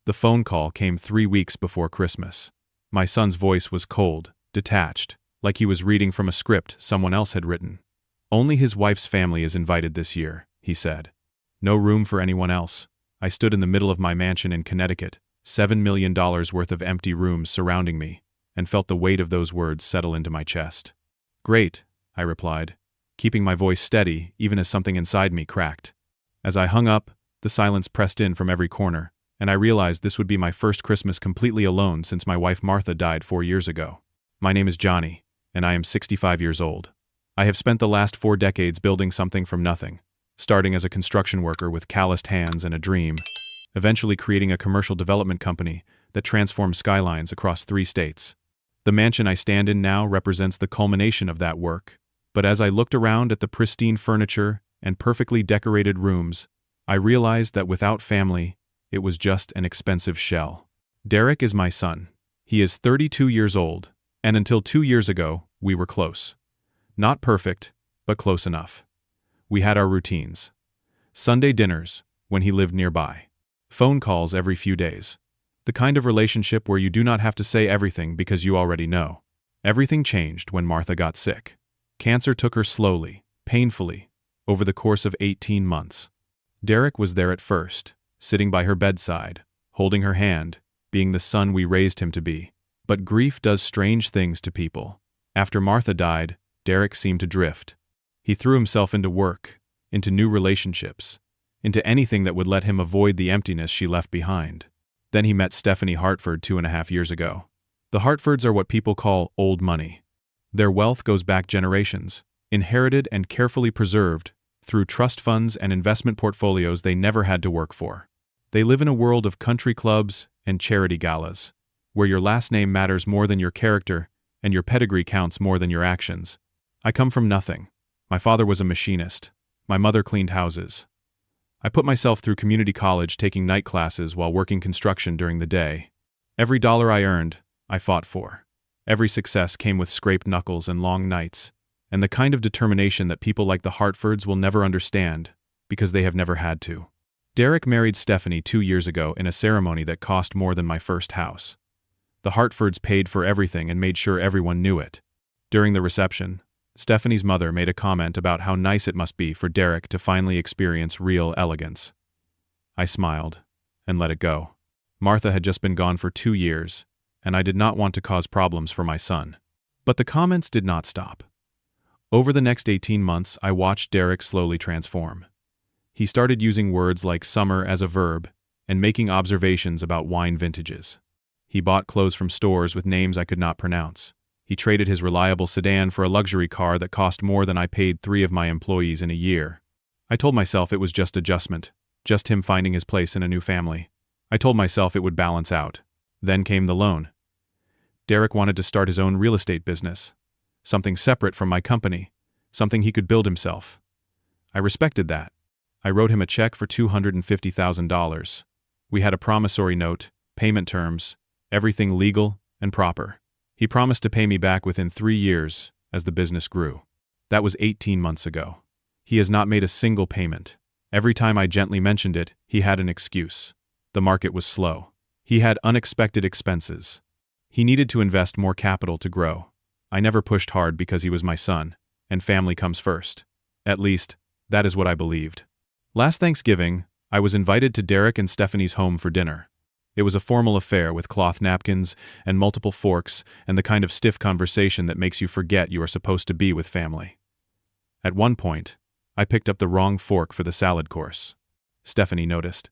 The phone call came 3 weeks before Christmas. My son's voice was cold, detached, like he was reading from a script someone else had written. "Only his wife's family is invited this year," he said. "No room for anyone else." I stood in the middle of my mansion in Connecticut, $7 million worth of empty rooms surrounding me, and felt the weight of those words settle into my chest. "Great," I replied, keeping my voice steady even as something inside me cracked. As I hung up, the silence pressed in from every corner, and I realized this would be my first Christmas completely alone since my wife Martha died 4 years ago. My name is Johnny, and I am 65 years old. I have spent the last 4 decades building something from nothing, starting as a construction worker with calloused hands and a dream, eventually creating a commercial development company that transforms skylines across 3 states. The mansion I stand in now represents the culmination of that work, but as I looked around at the pristine furniture and perfectly decorated rooms, I realized that without family, it was just an expensive shell. Derek is my son. He is 32 years old, and until 2 years ago, we were close. Not perfect, but close enough. We had our routines. Sunday dinners, when he lived nearby. Phone calls every few days. The kind of relationship where you do not have to say everything because you already know. Everything changed when Martha got sick. Cancer took her slowly, painfully, over the course of 18 months. Derek was there at first, sitting by her bedside, holding her hand, being the son we raised him to be. But grief does strange things to people. After Martha died, Derek seemed to drift. He threw himself into work, into new relationships, into anything that would let him avoid the emptiness she left behind. Then he met Stephanie Hartford 2.5 years ago. The Hartfords are what people call old money. Their wealth goes back generations, inherited and carefully preserved through trust funds and investment portfolios they never had to work for. They live in a world of country clubs and charity galas, where your last name matters more than your character and your pedigree counts more than your actions. I come from nothing. My father was a machinist. My mother cleaned houses. I put myself through community college taking night classes while working construction during the day. Every dollar I earned, I fought for. Every success came with scraped knuckles and long nights, and the kind of determination that people like the Hartfords will never understand, because they have never had to. Derek married Stephanie 2 years ago in a ceremony that cost more than my first house. The Hartfords paid for everything and made sure everyone knew it. During the reception, Stephanie's mother made a comment about how nice it must be for Derek to finally experience real elegance. I smiled and let it go. Martha had just been gone for 2 years, and I did not want to cause problems for my son. But the comments did not stop. Over the next 18 months, I watched Derek slowly transform. He started using words like summer as a verb and making observations about wine vintages. He bought clothes from stores with names I could not pronounce. He traded his reliable sedan for a luxury car that cost more than I paid 3 of my employees in a year. I told myself it was just adjustment, just him finding his place in a new family. I told myself it would balance out. Then came the loan. Derek wanted to start his own real estate business, something separate from my company, something he could build himself. I respected that. I wrote him a check for $250,000. We had a promissory note, payment terms, everything legal and proper. He promised to pay me back within 3 years as the business grew. That was 18 months ago. He has not made a single payment. Every time I gently mentioned it, he had an excuse. The market was slow. He had unexpected expenses. He needed to invest more capital to grow. I never pushed hard because he was my son, and family comes first. At least, that is what I believed. Last Thanksgiving, I was invited to Derek and Stephanie's home for dinner. It was a formal affair with cloth napkins and multiple forks and the kind of stiff conversation that makes you forget you are supposed to be with family. At one point, I picked up the wrong fork for the salad course. Stephanie noticed.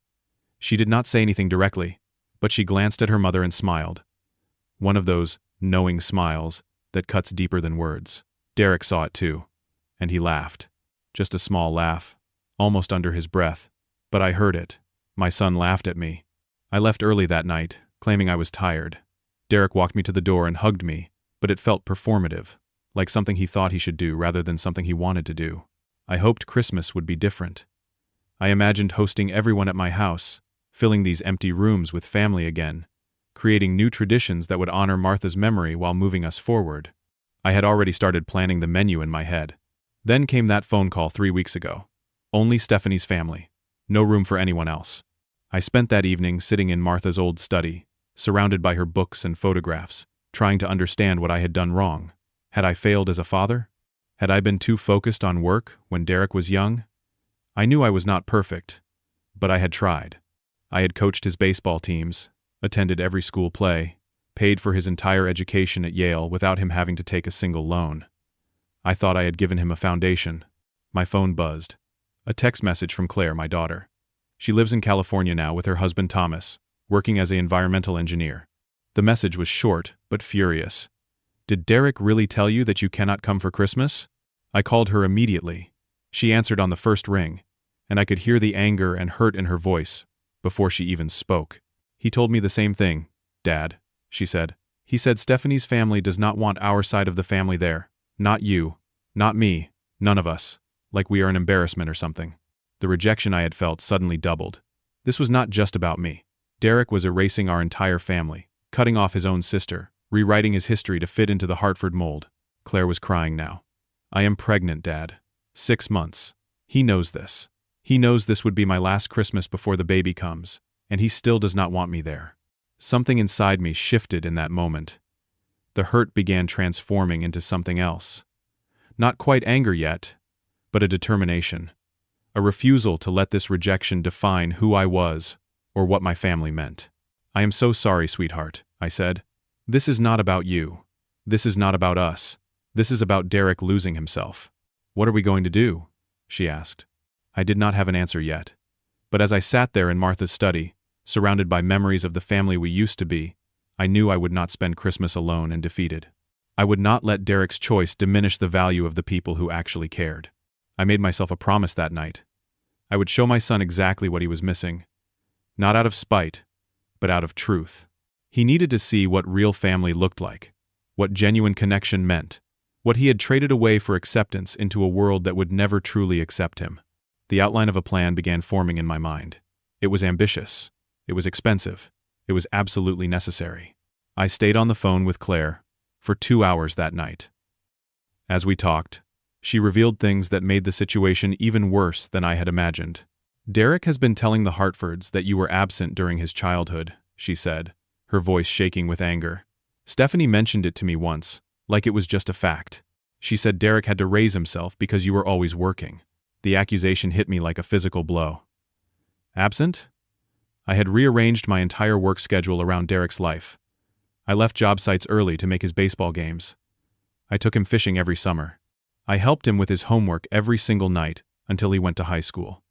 She did not say anything directly, but she glanced at her mother and smiled. One of those knowing smiles that cuts deeper than words. Derek saw it too, and he laughed. Just a small laugh, almost under his breath, but I heard it. My son laughed at me. I left early that night, claiming I was tired. Derek walked me to the door and hugged me, but it felt performative, like something he thought he should do rather than something he wanted to do. I hoped Christmas would be different. I imagined hosting everyone at my house, filling these empty rooms with family again, creating new traditions that would honor Martha's memory while moving us forward. I had already started planning the menu in my head. Then came that phone call 3 weeks ago. Only Stephanie's family. No room for anyone else. I spent that evening sitting in Martha's old study, surrounded by her books and photographs, trying to understand what I had done wrong. Had I failed as a father? Had I been too focused on work when Derek was young? I knew I was not perfect, but I had tried. I had coached his baseball teams, attended every school play, paid for his entire education at Yale without him having to take a single loan. I thought I had given him a foundation. My phone buzzed. A text message from Claire, my daughter. She lives in California now with her husband Thomas, working as an environmental engineer. The message was short, but furious. "Did Derek really tell you that you cannot come for Christmas?" I called her immediately. She answered on the first ring, and I could hear the anger and hurt in her voice before she even spoke. "He told me the same thing, Dad," she said. "He said Stephanie's family does not want our side of the family there. Not you, not me, none of us. Like we are an embarrassment or something." The rejection I had felt suddenly doubled. This was not just about me. Derek was erasing our entire family, cutting off his own sister, rewriting his history to fit into the Hartford mold. Claire was crying now. "I am pregnant, Dad. 6 months. He knows this. He knows this would be my last Christmas before the baby comes, and he still does not want me there." Something inside me shifted in that moment. The hurt began transforming into something else. Not quite anger yet, but a determination. A refusal to let this rejection define who I was or what my family meant. "I am so sorry, sweetheart," I said. "This is not about you. This is not about us. This is about Derek losing himself." "What are we going to do?" she asked. I did not have an answer yet. But as I sat there in Martha's study, surrounded by memories of the family we used to be, I knew I would not spend Christmas alone and defeated. I would not let Derek's choice diminish the value of the people who actually cared. I made myself a promise that night. I would show my son exactly what he was missing. Not out of spite, but out of truth. He needed to see what real family looked like, what genuine connection meant, what he had traded away for acceptance into a world that would never truly accept him. The outline of a plan began forming in my mind. It was ambitious. It was expensive. It was absolutely necessary. I stayed on the phone with Claire for 2 hours that night. As we talked, she revealed things that made the situation even worse than I had imagined. "Derek has been telling the Hartfords that you were absent during his childhood," she said, her voice shaking with anger. "Stephanie mentioned it to me once, like it was just a fact. She said Derek had to raise himself because you were always working." The accusation hit me like a physical blow. Absent? I had rearranged my entire work schedule around Derek's life. I left job sites early to make his baseball games. I took him fishing every summer. I helped him with his homework every single night until he went to high school.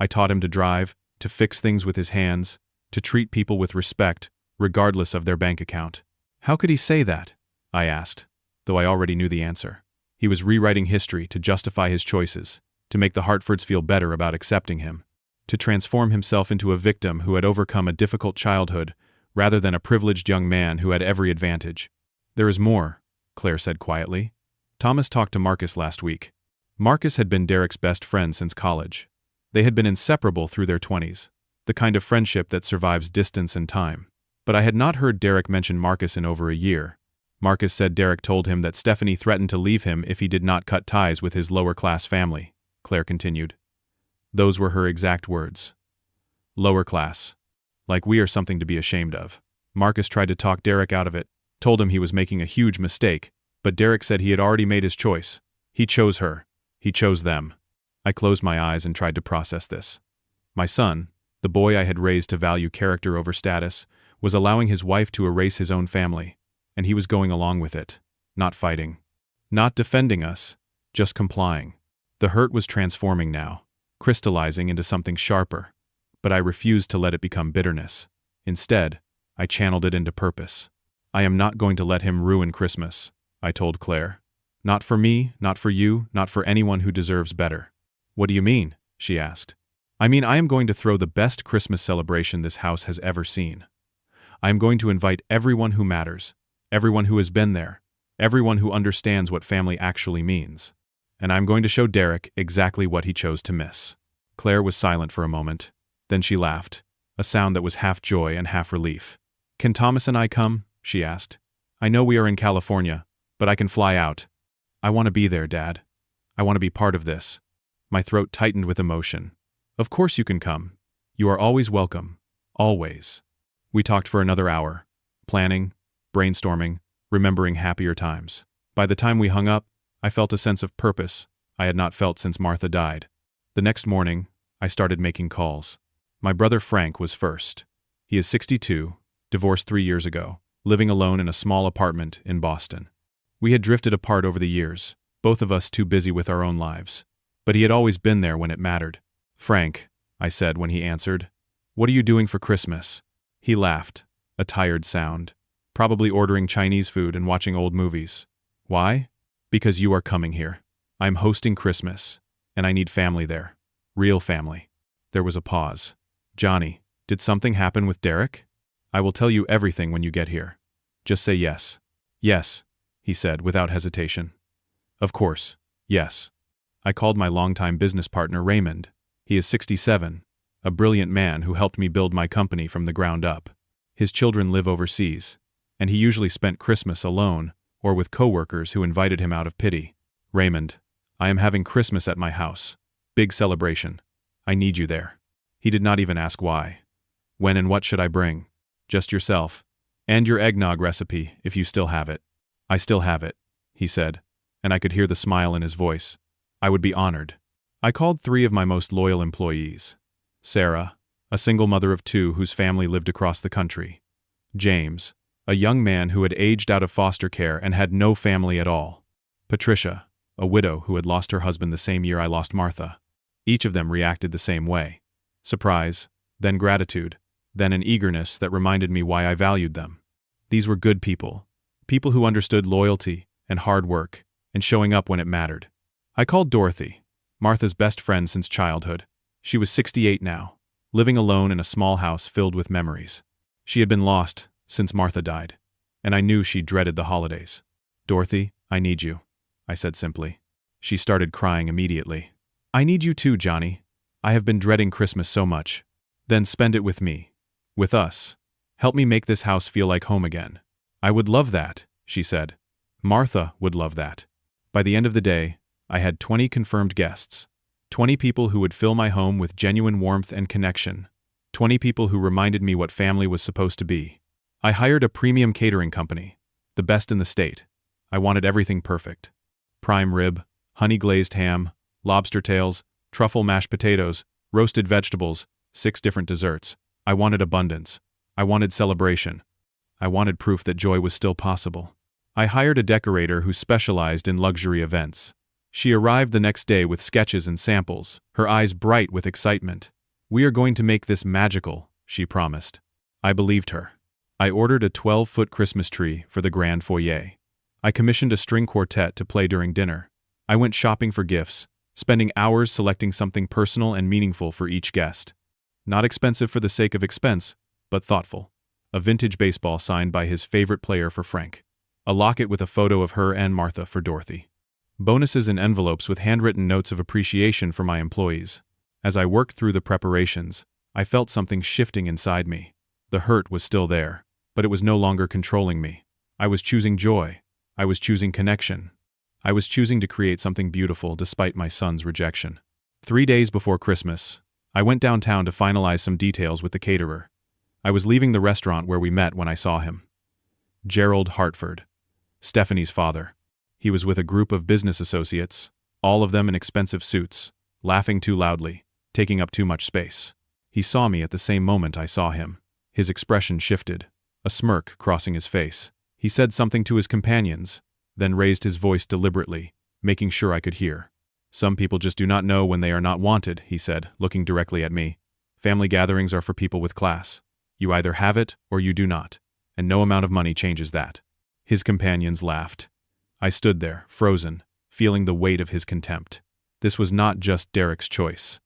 I taught him to drive, to fix things with his hands, to treat people with respect, regardless of their bank account. How could he say that? I asked, though I already knew the answer. He was rewriting history to justify his choices, to make the Hartfords feel better about accepting him, to transform himself into a victim who had overcome a difficult childhood rather than a privileged young man who had every advantage. "There is more," Claire said quietly. "Thomas talked to Marcus last week. Marcus had been Derek's best friend since college. They had been inseparable through their 20s, the kind of friendship that survives distance and time. But I had not heard Derek mention Marcus in over a year. Marcus said Derek told him that Stephanie threatened to leave him if he did not cut ties with his lower-class family," Claire continued. Those were her exact words. "Lower class. Like we are something to be ashamed of." Marcus tried to talk Derek out of it, told him he was making a huge mistake, but Derek said he had already made his choice. He chose her. He chose them. I closed my eyes and tried to process this. My son, the boy I had raised to value character over status, was allowing his wife to erase his own family, and he was going along with it, not fighting, not defending us, just complying. The hurt was transforming now, crystallizing into something sharper, but I refused to let it become bitterness. Instead, I channeled it into purpose. "I am not going to let him ruin Christmas," I told Claire. "Not for me, not for you, not for anyone who deserves better." "What do you mean?" she asked. "I mean, I am going to throw the best Christmas celebration this house has ever seen. I am going to invite everyone who matters, everyone who has been there, everyone who understands what family actually means. And I'm going to show Derek exactly what he chose to miss." Claire was silent for a moment. Then she laughed, a sound that was half joy and half relief. "Can Thomas and I come?" she asked. "I know we are in California, but I can fly out. I want to be there, Dad. I want to be part of this." My throat tightened with emotion. "Of course you can come. You are always welcome," Always. We talked for another hour, planning, brainstorming, remembering happier times. By the time we hung up, I felt a sense of purpose I had not felt since Martha died. The next morning, I started making calls. My brother Frank was first. He is 62, divorced 3 years ago, living alone in a small apartment in Boston. We had drifted apart over the years, both of us too busy with our own lives. But he had always been there when it mattered. "Frank," I said when he answered, "what are you doing for Christmas?" He laughed, a tired sound. "Probably ordering Chinese food and watching old movies." "Why?" "Because you are coming here. I'm hosting Christmas, and I need family there. Real family." There was a pause. "Johnny, did something happen with Derek?" "I will tell you everything when you get here. Just say yes." "Yes," he said without hesitation. "Of course, yes." I called my longtime business partner Raymond. He is 67, a brilliant man who helped me build my company from the ground up. His children live overseas, and he usually spent Christmas alone or with coworkers who invited him out of pity. "Raymond, I am having Christmas at my house. Big celebration. I need you there." He did not even ask why. "When and what should I bring?" "Just yourself. And your eggnog recipe, if you still have it." "I still have it," he said, and I could hear the smile in his voice. "I would be honored." I called 3 of my most loyal employees. Sarah, a single mother of 2 whose family lived across the country. James, a young man who had aged out of foster care and had no family at all. Patricia, a widow who had lost her husband the same year I lost Martha. Each of them reacted the same way. Surprise, then gratitude, then an eagerness that reminded me why I valued them. These were good people. People who understood loyalty and hard work and showing up when it mattered. I called Dorothy, Martha's best friend since childhood. She was 68 now, living alone in a small house filled with memories. She had been lost since Martha died, and I knew she dreaded the holidays. "Dorothy, I need you," I said simply. She started crying immediately. "I need you too, Johnny. I have been dreading Christmas so much." "Then spend it with me. With us. Help me make this house feel like home again." "I would love that," she said. "Martha would love that." By the end of the day, I had 20 confirmed guests. 20 people who would fill my home with genuine warmth and connection. 20 people who reminded me what family was supposed to be. I hired a premium catering company, the best in the state. I wanted everything perfect. Prime rib, honey-glazed ham, lobster tails, truffle mashed potatoes, roasted vegetables, 6 different desserts. I wanted abundance. I wanted celebration. I wanted proof that joy was still possible. I hired a decorator who specialized in luxury events. She arrived the next day with sketches and samples, her eyes bright with excitement. "We are going to make this magical," she promised. I believed her. I ordered a 12-foot Christmas tree for the grand foyer. I commissioned a string quartet to play during dinner. I went shopping for gifts, spending hours selecting something personal and meaningful for each guest. Not expensive for the sake of expense, but thoughtful. A vintage baseball signed by his favorite player for Frank. A locket with a photo of her and Martha for Dorothy. Bonuses and envelopes with handwritten notes of appreciation for my employees. As I worked through the preparations, I felt something shifting inside me. The hurt was still there, but it was no longer controlling me. I was choosing joy. I was choosing connection. I was choosing to create something beautiful despite my son's rejection. 3 days before Christmas, I went downtown to finalize some details with the caterer. I was leaving the restaurant where we met when I saw him. Gerald Hartford, Stephanie's father. He was with a group of business associates, all of them in expensive suits, laughing too loudly, taking up too much space. He saw me at the same moment I saw him. His expression shifted, a smirk crossing his face. He said something to his companions, then raised his voice deliberately, making sure I could hear. "Some people just do not know when they are not wanted," he said, looking directly at me. "Family gatherings are for people with class. You either have it or you do not, and no amount of money changes that." His companions laughed. I stood there, frozen, feeling the weight of his contempt. This was not just Derek's choice.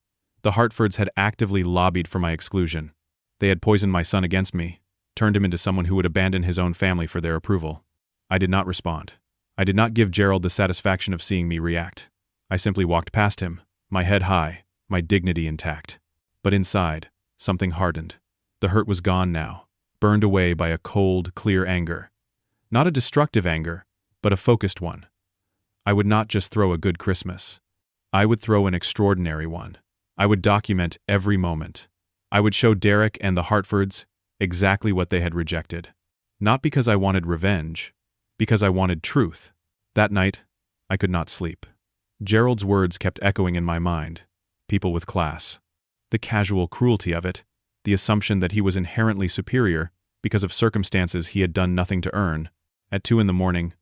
The Hartfords had actively lobbied for my exclusion. They had poisoned my son against me, turned him into someone who would abandon his own family for their approval. I did not respond. I did not give Gerald the satisfaction of seeing me react. I simply walked past him, my head high, my dignity intact. But inside, something hardened. The hurt was gone now, burned away by a cold, clear anger. Not a destructive anger, but a focused one. I would not just throw a good Christmas. I would throw an extraordinary one. I would document every moment. I would show Derek and the Hartfords exactly what they had rejected. Not because I wanted revenge, because I wanted truth. That night, I could not sleep. Gerald's words kept echoing in my mind. People with class. The casual cruelty of it, the assumption that he was inherently superior because of circumstances he had done nothing to earn. At 2 a.m,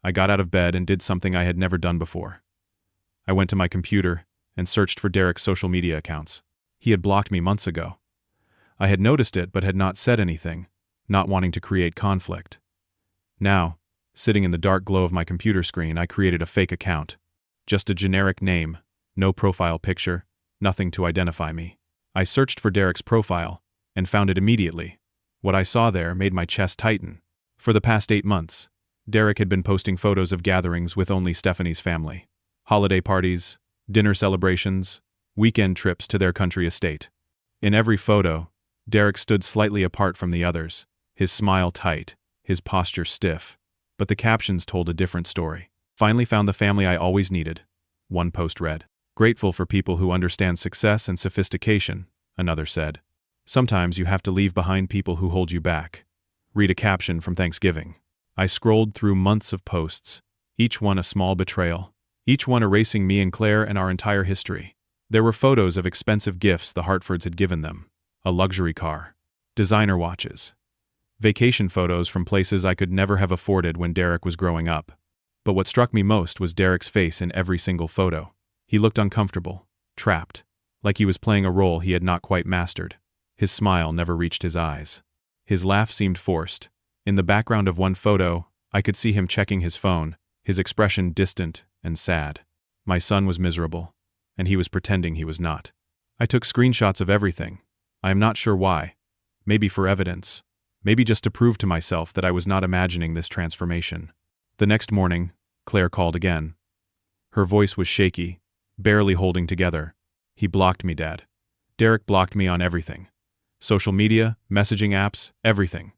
I got out of bed and did something I had never done before. I went to my computer and searched for Derek's social media accounts. He had blocked me months ago. I had noticed it but had not said anything, not wanting to create conflict. Now, sitting in the dark glow of my computer screen, I created a fake account. Just a generic name, no profile picture, nothing to identify me. I searched for Derek's profile and found it immediately. What I saw there made my chest tighten. For the past 8 months, Derek had been posting photos of gatherings with only Stephanie's family. Holiday parties, dinner celebrations, weekend trips to their country estate. In every photo, Derek stood slightly apart from the others, his smile tight, his posture stiff, but the captions told a different story. Finally found the family I always needed, one post read. Grateful for people who understand success and sophistication, another said. Sometimes you have to leave behind people who hold you back. Read a caption from Thanksgiving. I scrolled through months of posts, each one a small betrayal, each one erasing me and Claire and our entire history. There were photos of expensive gifts the Hartfords had given them, a luxury car, designer watches, vacation photos from places I could never have afforded when Derek was growing up. But what struck me most was Derek's face in every single photo. He looked uncomfortable, trapped, like he was playing a role he had not quite mastered. His smile never reached his eyes. His laugh seemed forced. In the background of one photo, I could see him checking his phone, his expression distant and sad. My son was miserable, and he was pretending he was not. I took screenshots of everything. I am not sure why. Maybe for evidence. Maybe just to prove to myself that I was not imagining this transformation. The next morning, Claire called again. Her voice was shaky, barely holding together. He blocked me, Dad. Derek blocked me on everything. Social media, messaging apps, everything.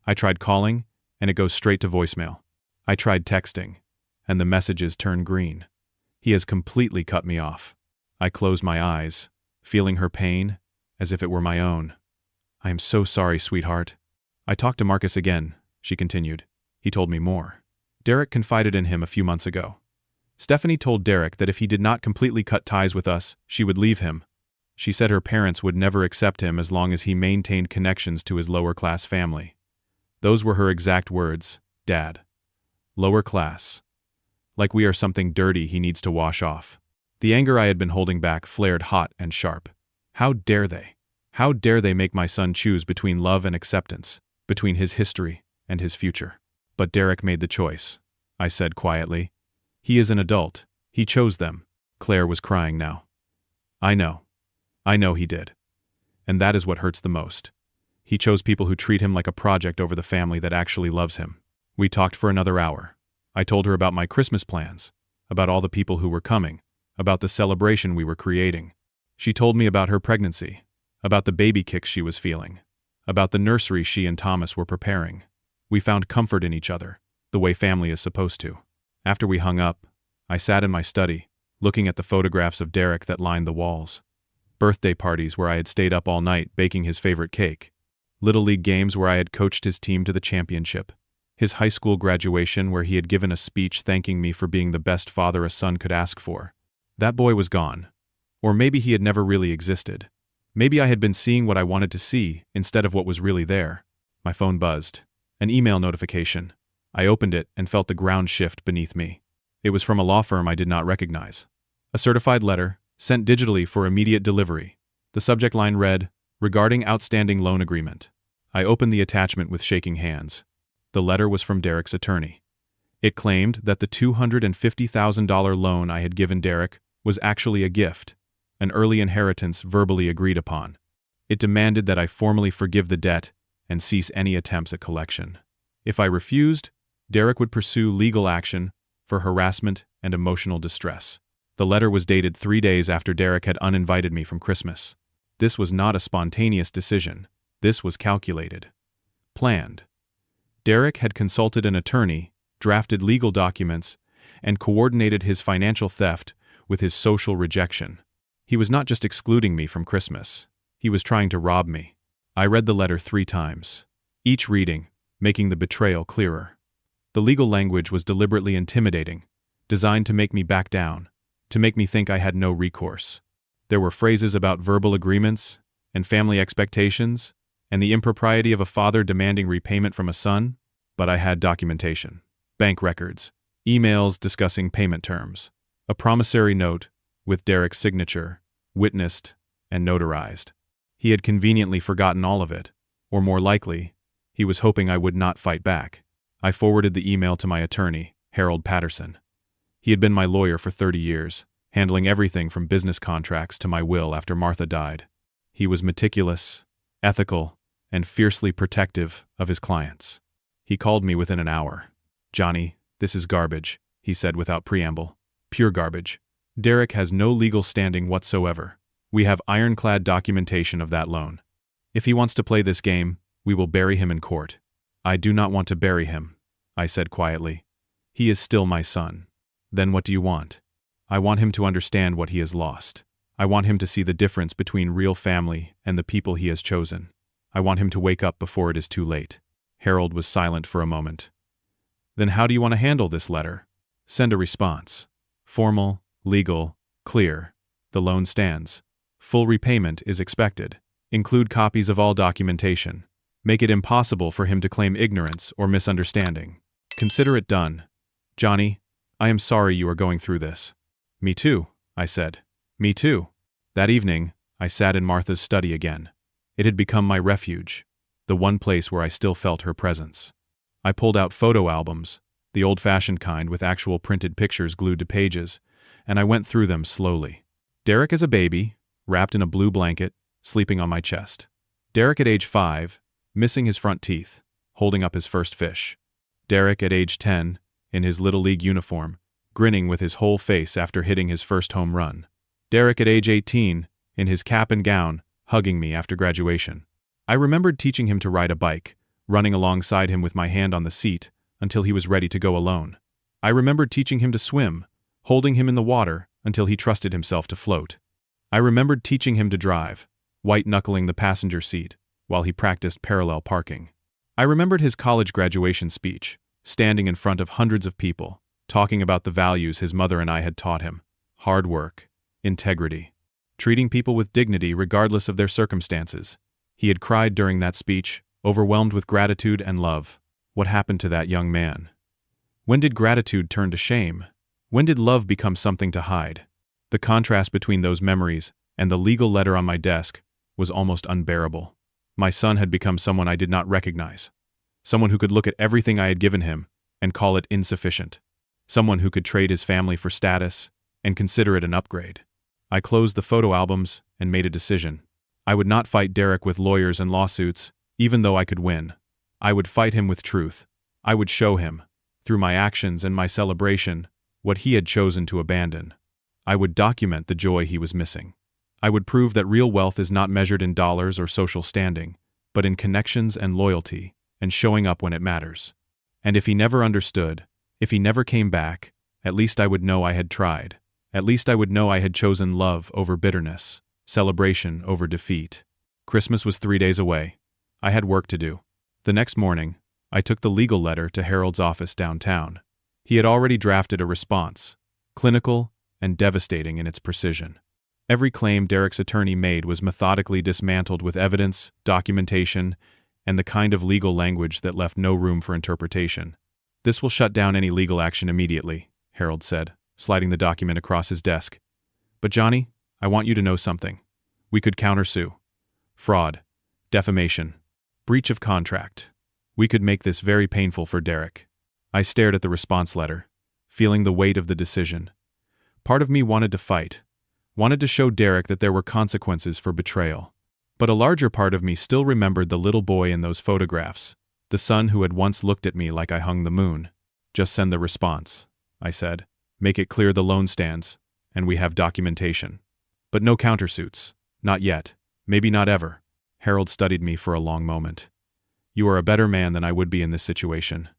I tried calling, and it goes straight to voicemail. I tried texting, and the messages turn green. He has completely cut me off. I closed my eyes, feeling her pain, as if it were my own. I am so sorry, sweetheart. I talked to Marcus again, she continued. He told me more. Derek confided in him a few months ago. Stephanie told Derek that if he did not completely cut ties with us, she would leave him. She said her parents would never accept him as long as he maintained connections to his lower-class family. Those were her exact words, Dad. Lower class. Like we are something dirty he needs to wash off. The anger I had been holding back flared hot and sharp. How dare they? How dare they make my son choose between love and acceptance, between his history and his future? But Derek made the choice, I said quietly. He is an adult. He chose them. Claire was crying now. I know he did. And that is what hurts the most. He chose people who treat him like a project over the family that actually loves him. We talked for another hour. I told her about my Christmas plans, about all the people who were coming, about the celebration we were creating. She told me about her pregnancy, about the baby kicks she was feeling, about the nursery she and Thomas were preparing. We found comfort in each other, the way family is supposed to. After we hung up, I sat in my study, looking at the photographs of Derek that lined the walls. Birthday parties where I had stayed up all night baking his favorite cake. Little League games where I had coached his team to the championship. His high school graduation where he had given a speech thanking me for being the best father a son could ask for. That boy was gone. Or maybe he had never really existed. Maybe I had been seeing what I wanted to see instead of what was really there. My phone buzzed. An email notification. I opened it and felt the ground shift beneath me. It was from a law firm I did not recognize. A certified letter, sent digitally for immediate delivery. The subject line read, "Regarding outstanding loan agreement." I opened the attachment with shaking hands. The letter was from Derek's attorney. It claimed that the $250,000 loan I had given Derek was actually a gift, an early inheritance verbally agreed upon. It demanded that I formally forgive the debt and cease any attempts at collection. If I refused, Derek would pursue legal action for harassment and emotional distress. The letter was dated 3 days after Derek had uninvited me from Christmas. This was not a spontaneous decision. This was calculated. Planned. Derek had consulted an attorney, drafted legal documents, and coordinated his financial theft with his social rejection. He was not just excluding me from Christmas. He was trying to rob me. I read the letter 3 times, each reading making the betrayal clearer. The legal language was deliberately intimidating, designed to make me back down, to make me think I had no recourse. There were phrases about verbal agreements and family expectations and the impropriety of a father demanding repayment from a son, but I had documentation, bank records, emails discussing payment terms, a promissory note with Derek's signature, witnessed and notarized. He had conveniently forgotten all of it, or more likely, he was hoping I would not fight back. I forwarded the email to my attorney, Harold Patterson. He had been my lawyer for 30 years, handling everything from business contracts to my will after Martha died. He was meticulous, ethical, and fiercely protective of his clients. He called me within an hour. "Johnny, this is garbage," he said without preamble. "Pure garbage. Derek has no legal standing whatsoever. We have ironclad documentation of that loan. If he wants to play this game, we will bury him in court." "I do not want to bury him," I said quietly. "He is still my son." "Then what do you want?" "I want him to understand what he has lost. I want him to see the difference between real family and the people he has chosen. I want him to wake up before it is too late." Harold was silent for a moment. "Then how do you want to handle this letter?" "Send a response. Formal, legal, clear. The loan stands. Full repayment is expected. Include copies of all documentation. Make it impossible for him to claim ignorance or misunderstanding. Consider it done. Johnny, I am sorry you are going through this." "Me too," I said. "Me too." That evening, I sat in Martha's study again. It had become my refuge, the one place where I still felt her presence. I pulled out photo albums, the old-fashioned kind with actual printed pictures glued to pages, and I went through them slowly. Derek as a baby, wrapped in a blue blanket, sleeping on my chest. Derek at age 5, missing his front teeth, holding up his first fish. Derek at age 10, in his Little League uniform, grinning with his whole face after hitting his first home run. Derek at age 18, in his cap and gown, hugging me after graduation. I remembered teaching him to ride a bike, running alongside him with my hand on the seat until he was ready to go alone. I remembered teaching him to swim, holding him in the water until he trusted himself to float. I remembered teaching him to drive, white-knuckling the passenger seat while he practiced parallel parking. I remembered his college graduation speech, standing in front of hundreds of people, talking about the values his mother and I had taught him: hard work, integrity, treating people with dignity regardless of their circumstances. He had cried during that speech, overwhelmed with gratitude and love. What happened to that young man? When did gratitude turn to shame? When did love become something to hide? The contrast between those memories and the legal letter on my desk was almost unbearable. My son had become someone I did not recognize. Someone who could look at everything I had given him and call it insufficient. Someone who could trade his family for status and consider it an upgrade. I closed the photo albums and made a decision. I would not fight Derek with lawyers and lawsuits, even though I could win. I would fight him with truth. I would show him, through my actions and my celebration, what he had chosen to abandon. I would document the joy he was missing. I would prove that real wealth is not measured in dollars or social standing, but in connections and loyalty, and showing up when it matters. And if he never understood, if he never came back, at least I would know I had tried. At least I would know I had chosen love over bitterness, celebration over defeat. Christmas was 3 days away. I had work to do. The next morning, I took the legal letter to Harold's office downtown. He had already drafted a response, clinical and devastating in its precision. Every claim Derek's attorney made was methodically dismantled with evidence, documentation, and the kind of legal language that left no room for interpretation. "This will shut down any legal action immediately," Harold said, sliding the document across his desk. "But Johnny, I want you to know something. We could countersue. Fraud, defamation, breach of contract. We could make this very painful for Derek." I stared at the response letter, feeling the weight of the decision. Part of me wanted to fight, wanted to show Derek that there were consequences for betrayal. But a larger part of me still remembered the little boy in those photographs, the son who had once looked at me like I hung the moon. "Just send the response," I said. "Make it clear the loan stands, and we have documentation. But no countersuits. Not yet. Maybe not ever." Harold studied me for a long moment. "You are a better man than I would be in this situation.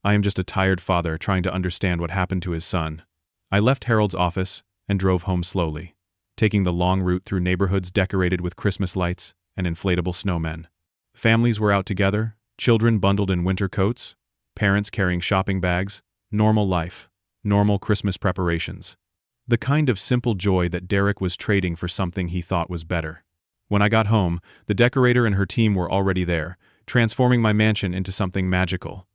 I am just a tired father trying to understand what happened to his son." I left Harold's office and drove home slowly. taking the long route through neighborhoods decorated with Christmas lights and inflatable snowmen. Families were out together, children bundled in winter coats, parents carrying shopping bags, normal life, normal Christmas preparations. The kind of simple joy that Derek was trading for something he thought was better. When I got home, the decorator and her team were already there, transforming my mansion into something magical.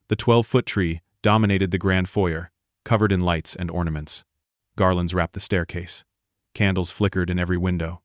The 12-foot tree dominated the grand foyer, covered in lights and ornaments. Garlands wrapped the staircase. Candles flickered in every window.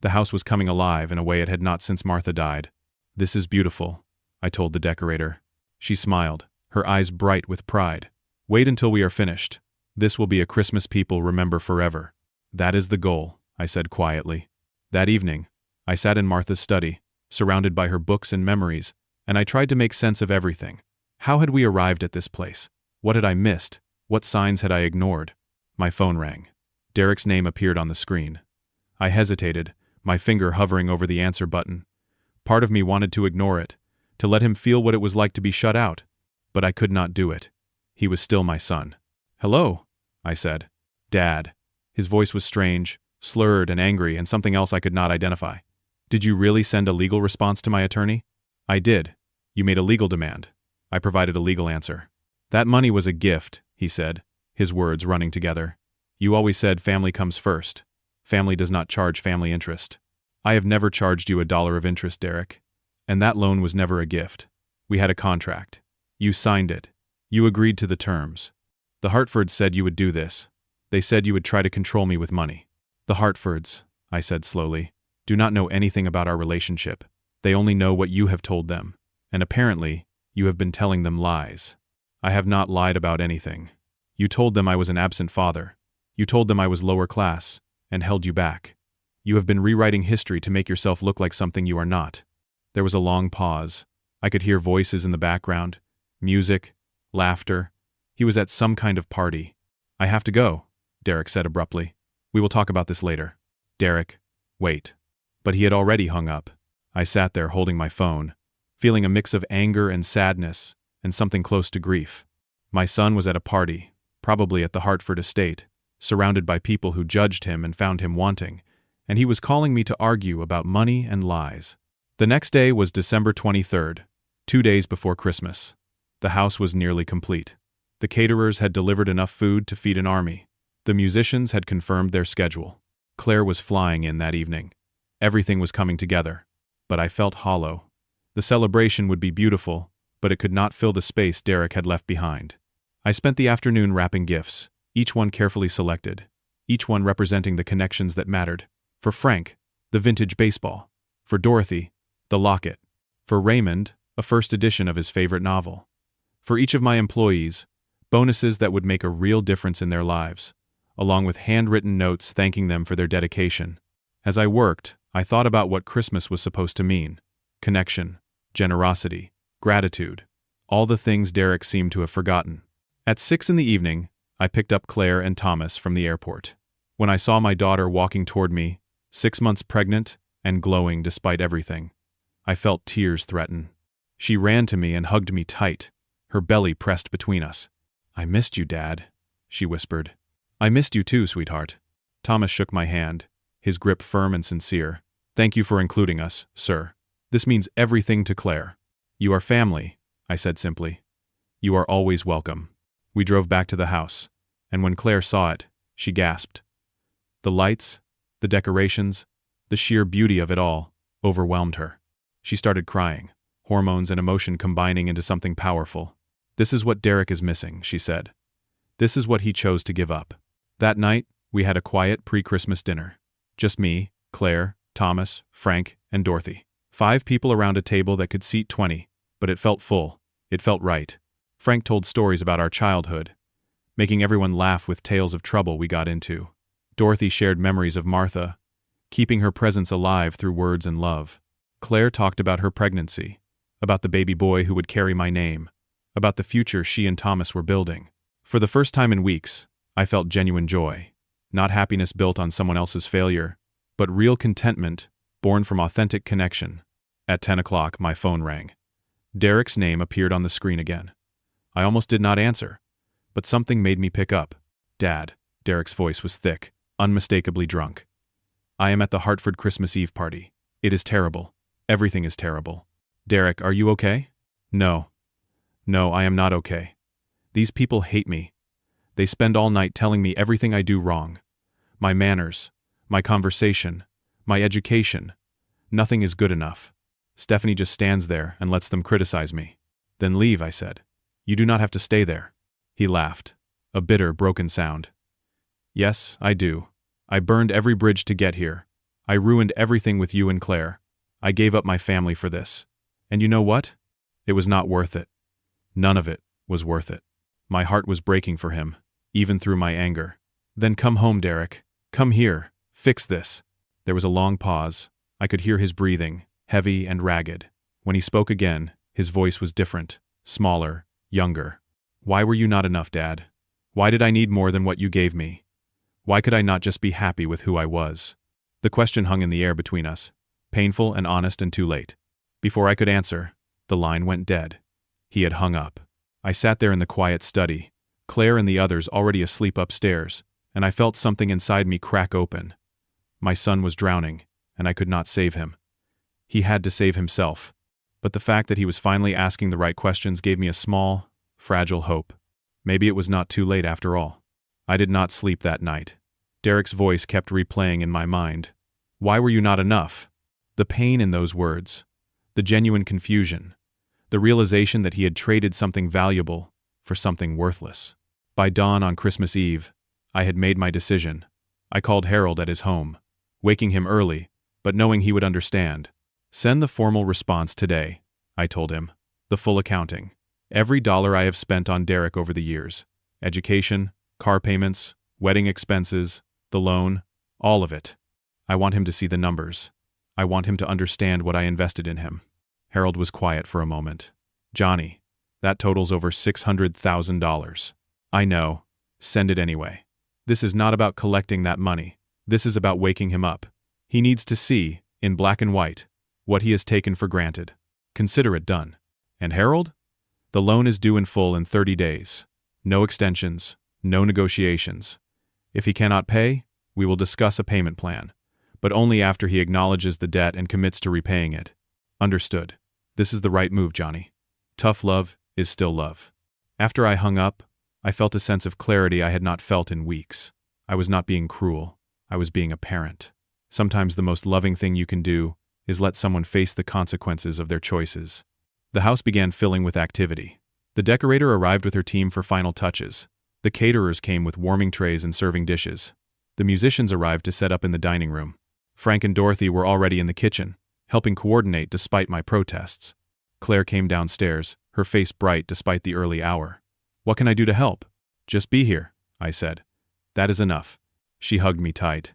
The house was coming alive in a way it had not since Martha died. "This is beautiful," I told the decorator. She smiled, her eyes bright with pride. "Wait until we are finished. This will be a Christmas people remember forever." "That is the goal," I said quietly. That evening, I sat in Martha's study, surrounded by her books and memories, and I tried to make sense of everything. How had we arrived at this place? What had I missed? What signs had I ignored? My phone rang. Derek's name appeared on the screen. I hesitated, my finger hovering over the answer button. Part of me wanted to ignore it, to let him feel what it was like to be shut out. But I could not do it. He was still my son. "Hello," I said. "Dad." His voice was strange, slurred and angry, and something else I could not identify. "Did you really send a legal response to my attorney?" "I did. You made a legal demand." I provided a legal answer. "That money was a gift," he said, his words running together. "You always said family comes first. Family does not charge family interest. I have never charged you $1 of interest, Derek. And that loan was never a gift. We had a contract. You signed it. You agreed to the terms. The Hartfords said you would do this. They said you would try to control me with money." "The Hartfords," I said slowly, "do not know anything about our relationship. They only know what you have told them. And apparently, you have been telling them lies." "I have not lied about anything. You told them I was an absent father. You told them I was lower class, and held you back. You have been rewriting history to make yourself look like something you are not." There was a long pause. I could hear voices in the background, music, laughter. He was at some kind of party. "I have to go," Derek said abruptly. "We will talk about this later." "Derek, wait." But he had already hung up. I sat there holding my phone, feeling a mix of anger and sadness, and something close to grief. My son was at a party, probably at the Hartford estate, surrounded by people who judged him and found him wanting, and he was calling me to argue about money and lies. The next day was December 23rd, 2 days before Christmas. The house was nearly complete. The caterers had delivered enough food to feed an army. The musicians had confirmed their schedule. Claire was flying in that evening. Everything was coming together. But I felt hollow. The celebration would be beautiful, but it could not fill the space Derek had left behind. I spent the afternoon wrapping gifts, each one carefully selected, each one representing the connections that mattered. For Frank, the vintage baseball. For Dorothy, the locket. For Raymond, a first edition of his favorite novel. For each of my employees, bonuses that would make a real difference in their lives, along with handwritten notes thanking them for their dedication. As I worked, I thought about what Christmas was supposed to mean. Connection, generosity, gratitude, all the things Derek seemed to have forgotten. At 6 in the evening, I picked up Claire and Thomas from the airport. When I saw my daughter walking toward me, 6 months pregnant and glowing despite everything, I felt tears threaten. She ran to me and hugged me tight, her belly pressed between us. "I missed you, Dad," she whispered. "I missed you too, sweetheart." Thomas shook my hand, his grip firm and sincere. "Thank you for including us, sir. This means everything to Claire." "You are family," I said simply. "You are always welcome." We drove back to the house, and when Claire saw it, she gasped. The lights, the decorations, the sheer beauty of it all overwhelmed her. She started crying, hormones and emotion combining into something powerful. "This is what Derek is missing," she said. "This is what he chose to give up." That night, we had a quiet pre-Christmas dinner. Just me, Claire, Thomas, Frank, and Dorothy. 5 people around a table that could seat 20, but it felt full. It felt right. Frank told stories about our childhood, making everyone laugh with tales of trouble we got into. Dorothy shared memories of Martha, keeping her presence alive through words and love. Claire talked about her pregnancy, about the baby boy who would carry my name, about the future she and Thomas were building. For the first time in weeks, I felt genuine joy. Not happiness built on someone else's failure, but real contentment born from authentic connection. At 10 o'clock, my phone rang. Derek's name appeared on the screen again. I almost did not answer, but something made me pick up. "Dad." Derek's voice was thick, unmistakably drunk. I am at the Hartford Christmas Eve party. It is terrible. Everything is terrible. Derek, are you okay? No. No, I am not okay. These people hate me. They spend all night telling me everything I do wrong. My manners, my conversation, my education. Nothing is good enough. Stephanie just stands there and lets them criticize me. Then leave, I said. You do not have to stay there. He laughed. A bitter, broken sound. Yes, I do. I burned every bridge to get here. I ruined everything with you and Claire. I gave up my family for this. And you know what? It was not worth it. None of it was worth it. My heart was breaking for him, even through my anger. Then come home, Derek. Come here. Fix this. There was a long pause. I could hear his breathing, heavy and ragged. When he spoke again, his voice was different, smaller, younger. Why were you not enough, Dad? Why did I need more than what you gave me? Why could I not just be happy with who I was? The question hung in the air between us, painful and honest and too late. Before I could answer, the line went dead. He had hung up. I sat there in the quiet study, Claire and the others already asleep upstairs, and I felt something inside me crack open. My son was drowning, and I could not save him. He had to save himself. But the fact that he was finally asking the right questions gave me a small, fragile hope. Maybe it was not too late after all. I did not sleep that night. Derek's voice kept replaying in my mind. Why were you not enough? The pain in those words. The genuine confusion. The realization that he had traded something valuable for something worthless. By dawn on Christmas Eve, I had made my decision. I called Harold at his home, waking him early, but knowing he would understand. Send the formal response today, I told him. The full accounting. Every dollar I have spent on Derek over the years. Education, car payments, wedding expenses, the loan, all of it. I want him to see the numbers. I want him to understand what I invested in him. Harold was quiet for a moment. Johnny, that totals over $600,000. I know. Send it anyway. This is not about collecting that money. This is about waking him up. He needs to see, in black and white, what he has taken for granted. Consider it done. And Harold? The loan is due in full in 30 days. No extensions, no negotiations. If he cannot pay, we will discuss a payment plan, but only after he acknowledges the debt and commits to repaying it. Understood. This is the right move, Johnny. Tough love is still love. After I hung up, I felt a sense of clarity I had not felt in weeks. I was not being cruel. I was being a parent. Sometimes the most loving thing you can do is let someone face the consequences of their choices. The house began filling with activity. The decorator arrived with her team for final touches. The caterers came with warming trays and serving dishes. The musicians arrived to set up in the dining room. Frank and Dorothy were already in the kitchen, helping coordinate despite my protests. Claire came downstairs, her face bright despite the early hour. What can I do to help? Just be here, I said. That is enough. She hugged me tight.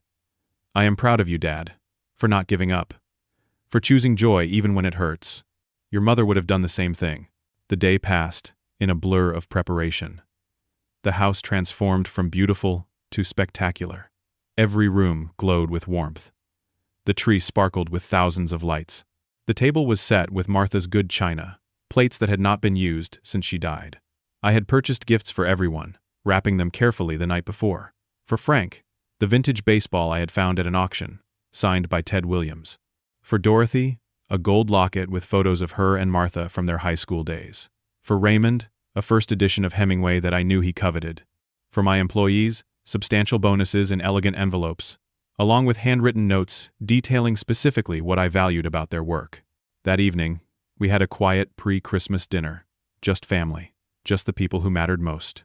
I am proud of you, Dad, for not giving up. For choosing joy even when it hurts. Your mother would have done the same thing. The day passed, in a blur of preparation. The house transformed from beautiful to spectacular. Every room glowed with warmth. The tree sparkled with thousands of lights. The table was set with Martha's good china, plates that had not been used since she died. I had purchased gifts for everyone, wrapping them carefully the night before. For Frank, the vintage baseball I had found at an auction, signed by Ted Williams. For Dorothy, a gold locket with photos of her and Martha from their high school days. For Raymond, a first edition of Hemingway that I knew he coveted. For my employees, substantial bonuses in elegant envelopes, along with handwritten notes detailing specifically what I valued about their work. That evening, we had a quiet pre-Christmas dinner. Just family. Just the people who mattered most.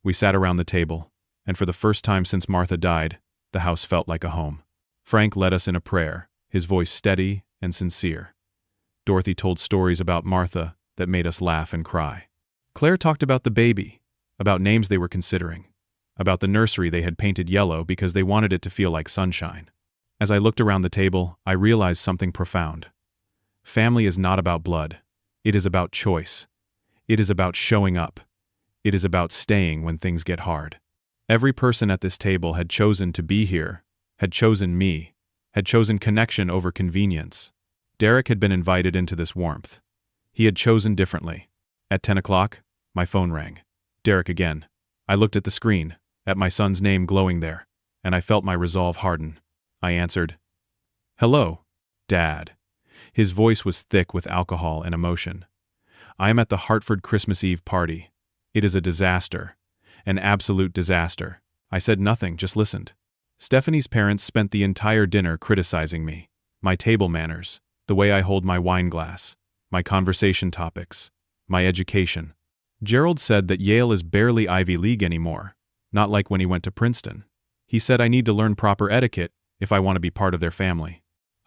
We sat around the table, and for the first time since Martha died, the house felt like a home. Frank led us in a prayer, his voice steady and sincere. Dorothy told stories about Martha that made us laugh and cry. Claire talked about the baby, about names they were considering, about the nursery they had painted yellow because they wanted it to feel like sunshine. As I looked around the table, I realized something profound. Family is not about blood. It is about choice. It is about showing up. It is about staying when things get hard. Every person at this table had chosen to be here, had chosen me, had chosen connection over convenience. Derek had been invited into this warmth. He had chosen differently. At 10 o'clock, my phone rang. Derek again. I looked at the screen, at my son's name glowing there, and I felt my resolve harden. I answered, Hello, Dad. His voice was thick with alcohol and emotion. I am at the Hartford Christmas Eve party. It is a disaster. An absolute disaster. I said nothing, just listened. Stephanie's parents spent the entire dinner criticizing me. My table manners, the way I hold my wine glass, my conversation topics, my education. Gerald said that Yale is barely Ivy League anymore, not like when he went to Princeton. He said I need to learn proper etiquette if I want to be part of their family.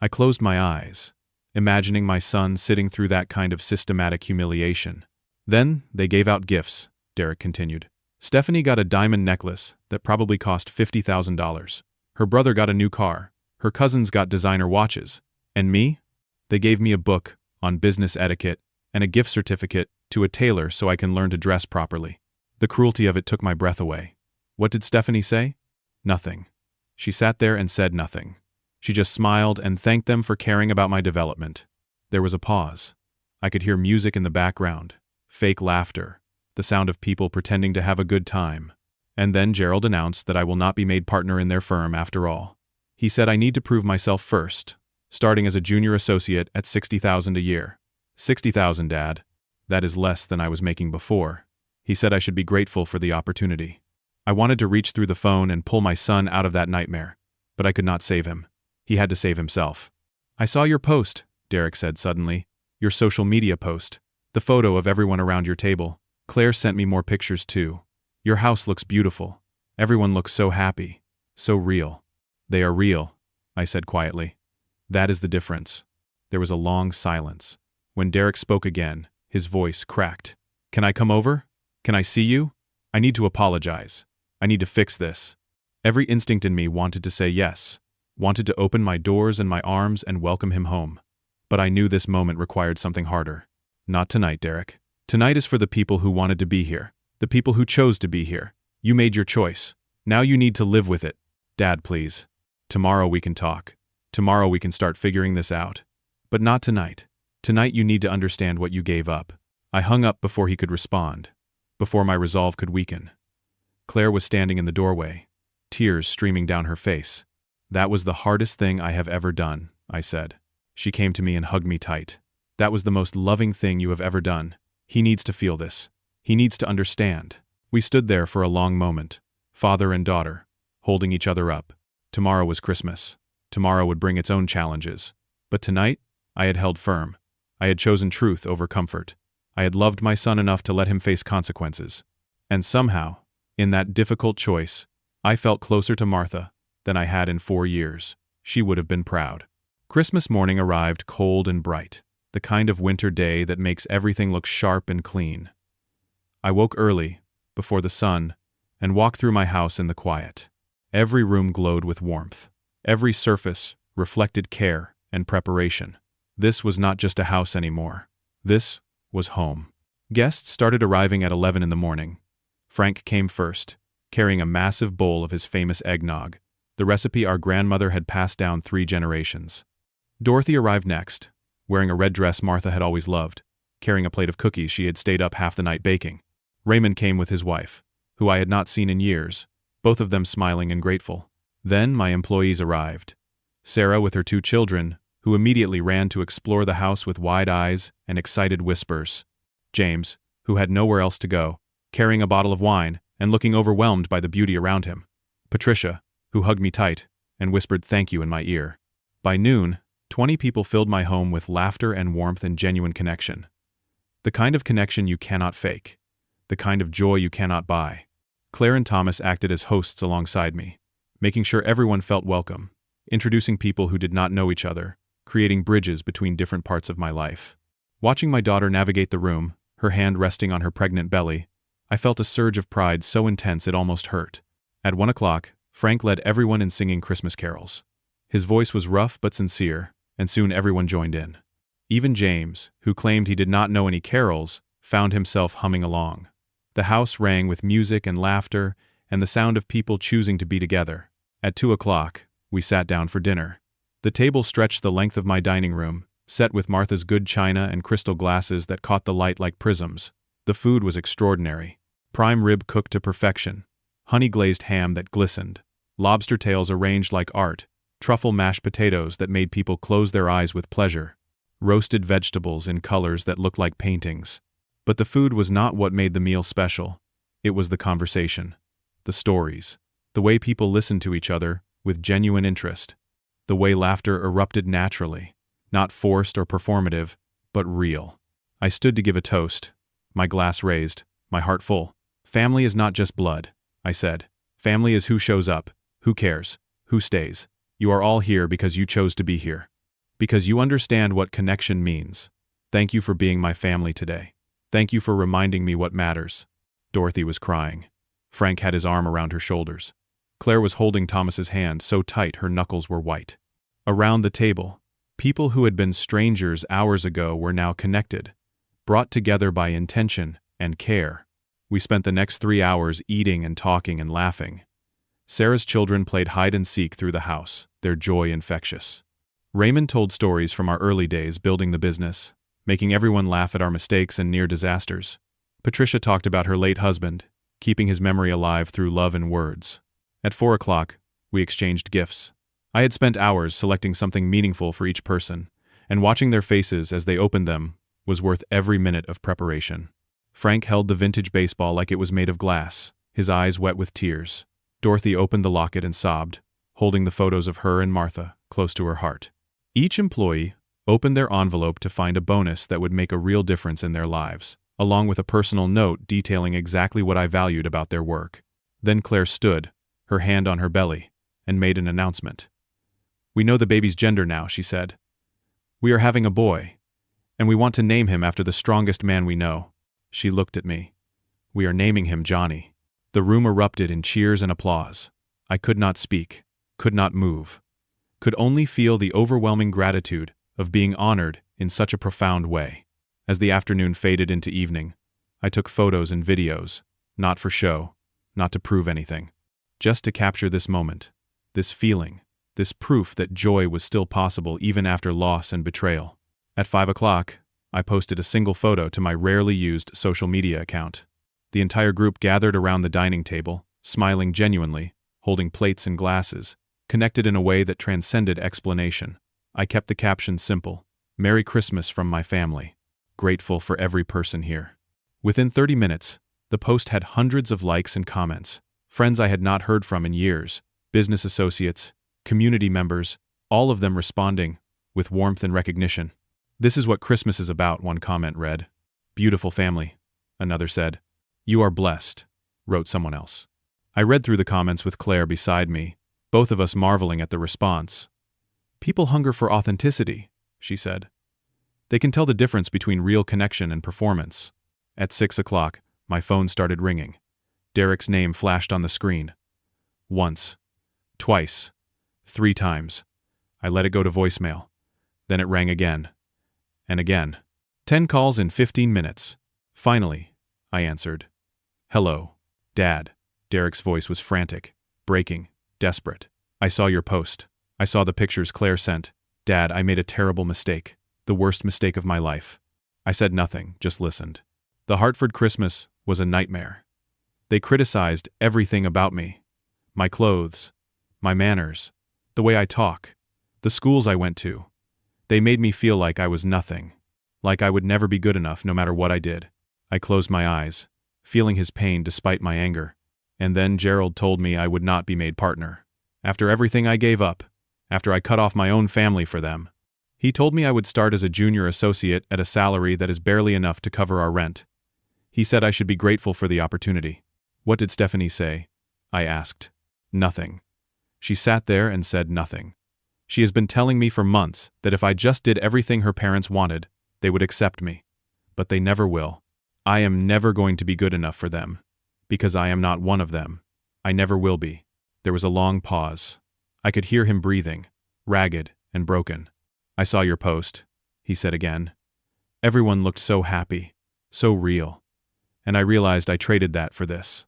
I closed my eyes, imagining my son sitting through that kind of systematic humiliation. Then they gave out gifts, Derek continued. Stephanie got a diamond necklace that probably cost $50,000. Her brother got a new car. Her cousins got designer watches. And me? They gave me a book on business etiquette and a gift certificate to a tailor so I can learn to dress properly. The cruelty of it took my breath away. What did Stephanie say? Nothing. She sat there and said nothing. She just smiled and thanked them for caring about my development. There was a pause. I could hear music in the background, fake laughter, the sound of people pretending to have a good time. And then Gerald announced that I will not be made partner in their firm after all. He said I need to prove myself first, starting as a junior associate at $60,000 a year. $60,000, Dad. That is less than I was making before. He said I should be grateful for the opportunity. I wanted to reach through the phone and pull my son out of that nightmare, but I could not save him. He had to save himself. I saw your post, Derek said suddenly. Your social media post. The photo of everyone around your table. Claire sent me more pictures too. Your house looks beautiful. Everyone looks so happy. So real. They are real, I said quietly. That is the difference. There was a long silence. When Derek spoke again, his voice cracked. Can I come over? Can I see you? I need to apologize. I need to fix this. Every instinct in me wanted to say yes, wanted to open my doors and my arms and welcome him home. But I knew this moment required something harder. Not tonight, Derek. Tonight is for the people who wanted to be here, the people who chose to be here. You made your choice. Now you need to live with it. Dad, please. Tomorrow we can talk. Tomorrow we can start figuring this out. But not tonight. Tonight you need to understand what you gave up. I hung up before he could respond, before my resolve could weaken. Claire was standing in the doorway, tears streaming down her face. That was the hardest thing I have ever done, I said. She came to me and hugged me tight. That was the most loving thing you have ever done. He needs to feel this. He needs to understand. We stood there for a long moment, father and daughter, holding each other up. Tomorrow was Christmas. Tomorrow would bring its own challenges. But tonight, I had held firm. I had chosen truth over comfort. I had loved my son enough to let him face consequences. And somehow, in that difficult choice, I felt closer to Martha than I had in 4 years. She would have been proud. Christmas morning arrived cold and bright, the kind of winter day that makes everything look sharp and clean. I woke early, before the sun, and walked through my house in the quiet. Every room glowed with warmth. Every surface reflected care and preparation. This was not just a house anymore. This was home. Guests started arriving at 11 in the morning. Frank came first, carrying a massive bowl of his famous eggnog, the recipe our grandmother had passed down 3 generations. Dorothy arrived next, wearing a red dress Martha had always loved, carrying a plate of cookies she had stayed up half the night baking. Raymond came with his wife, who I had not seen in years, both of them smiling and grateful. Then my employees arrived. Sarah with her 2 children, who immediately ran to explore the house with wide eyes and excited whispers. James, who had nowhere else to go, carrying a bottle of wine and looking overwhelmed by the beauty around him. Patricia, who hugged me tight and whispered thank you in my ear. By noon, 20 people filled my home with laughter and warmth and genuine connection. The kind of connection you cannot fake. The kind of joy you cannot buy. Claire and Thomas acted as hosts alongside me, making sure everyone felt welcome, introducing people who did not know each other, creating bridges between different parts of my life. Watching my daughter navigate the room, her hand resting on her pregnant belly, I felt a surge of pride so intense it almost hurt. At 1 o'clock, Frank led everyone in singing Christmas carols. His voice was rough but sincere, and soon everyone joined in. Even James, who claimed he did not know any carols, found himself humming along. The house rang with music and laughter, and the sound of people choosing to be together. At 2 o'clock, we sat down for dinner. The table stretched the length of my dining room, set with Martha's good china and crystal glasses that caught the light like prisms. The food was extraordinary. Prime rib cooked to perfection, honey-glazed ham that glistened, lobster tails arranged like art, truffle mashed potatoes that made people close their eyes with pleasure, roasted vegetables in colors that looked like paintings. But the food was not what made the meal special. It was the conversation, the stories, the way people listened to each other with genuine interest, the way laughter erupted naturally, not forced or performative, but real. I stood to give a toast, my glass raised, my heart full. Family is not just blood, I said. Family is who shows up, who cares, who stays. You are all here because you chose to be here. Because you understand what connection means. Thank you for being my family today. Thank you for reminding me what matters. Dorothy was crying. Frank had his arm around her shoulders. Claire was holding Thomas's hand so tight her knuckles were white. Around the table, people who had been strangers hours ago were now connected, brought together by intention and care. We spent the next 3 hours eating and talking and laughing. Sarah's children played hide-and-seek through the house, their joy infectious. Raymond told stories from our early days building the business, making everyone laugh at our mistakes and near disasters. Patricia talked about her late husband, keeping his memory alive through love and words. At 4 o'clock, we exchanged gifts. I had spent hours selecting something meaningful for each person, and watching their faces as they opened them was worth every minute of preparation. Frank held the vintage baseball like it was made of glass, his eyes wet with tears. Dorothy opened the locket and sobbed, holding the photos of her and Martha close to her heart. Each employee opened their envelope to find a bonus that would make a real difference in their lives, along with a personal note detailing exactly what I valued about their work. Then Claire stood, her hand on her belly, and made an announcement. "We know the baby's gender now," she said. "We are having a boy, and we want to name him after the strongest man we know." She looked at me. "We are naming him Johnny." The room erupted in cheers and applause. I could not speak, could not move, could only feel the overwhelming gratitude of being honored in such a profound way. As the afternoon faded into evening, I took photos and videos, not for show, not to prove anything, just to capture this moment, this feeling, this proof that joy was still possible even after loss and betrayal. At 5 o'clock, I posted a single photo to my rarely used social media account. The entire group gathered around the dining table, smiling genuinely, holding plates and glasses, connected in a way that transcended explanation. I kept the caption simple: "Merry Christmas from my family. Grateful for every person here." Within 30 minutes, the post had hundreds of likes and comments. Friends I had not heard from in years, business associates, community members, all of them responding with warmth and recognition. "This is what Christmas is about," one comment read. "Beautiful family," another said. "You are blessed," wrote someone else. I read through the comments with Claire beside me, both of us marveling at the response. "People hunger for authenticity," she said. "They can tell the difference between real connection and performance." At 6 o'clock, my phone started ringing. Derek's name flashed on the screen. Once, twice, 3 times. I let it go to voicemail. Then it rang again. And again. 10 calls in 15 minutes. Finally, I answered. "Hello, Dad." Derek's voice was frantic, breaking, desperate. "I saw your post. I saw the pictures Claire sent. Dad, I made a terrible mistake. The worst mistake of my life." I said nothing, just listened. The Hartford Christmas was a nightmare. They criticized everything about me. My clothes, my manners, the way I talk, the schools I went to. They made me feel like I was nothing, like I would never be good enough no matter what I did. I closed my eyes, feeling his pain despite my anger. And then Gerald told me I would not be made partner. After everything I gave up, after I cut off my own family for them. He told me I would start as a junior associate at a salary that is barely enough to cover our rent. He said I should be grateful for the opportunity. "What did Stephanie say?" I asked. "Nothing." She sat there and said nothing. She has been telling me for months that if I just did everything her parents wanted, they would accept me. But they never will. I am never going to be good enough for them. Because I am not one of them. I never will be. There was a long pause. I could hear him breathing, ragged and broken. "I saw your post," he said again. Everyone looked so happy, so real. And I realized I traded that for this.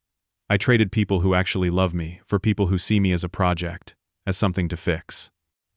I traded people who actually love me for people who see me as a project, as something to fix,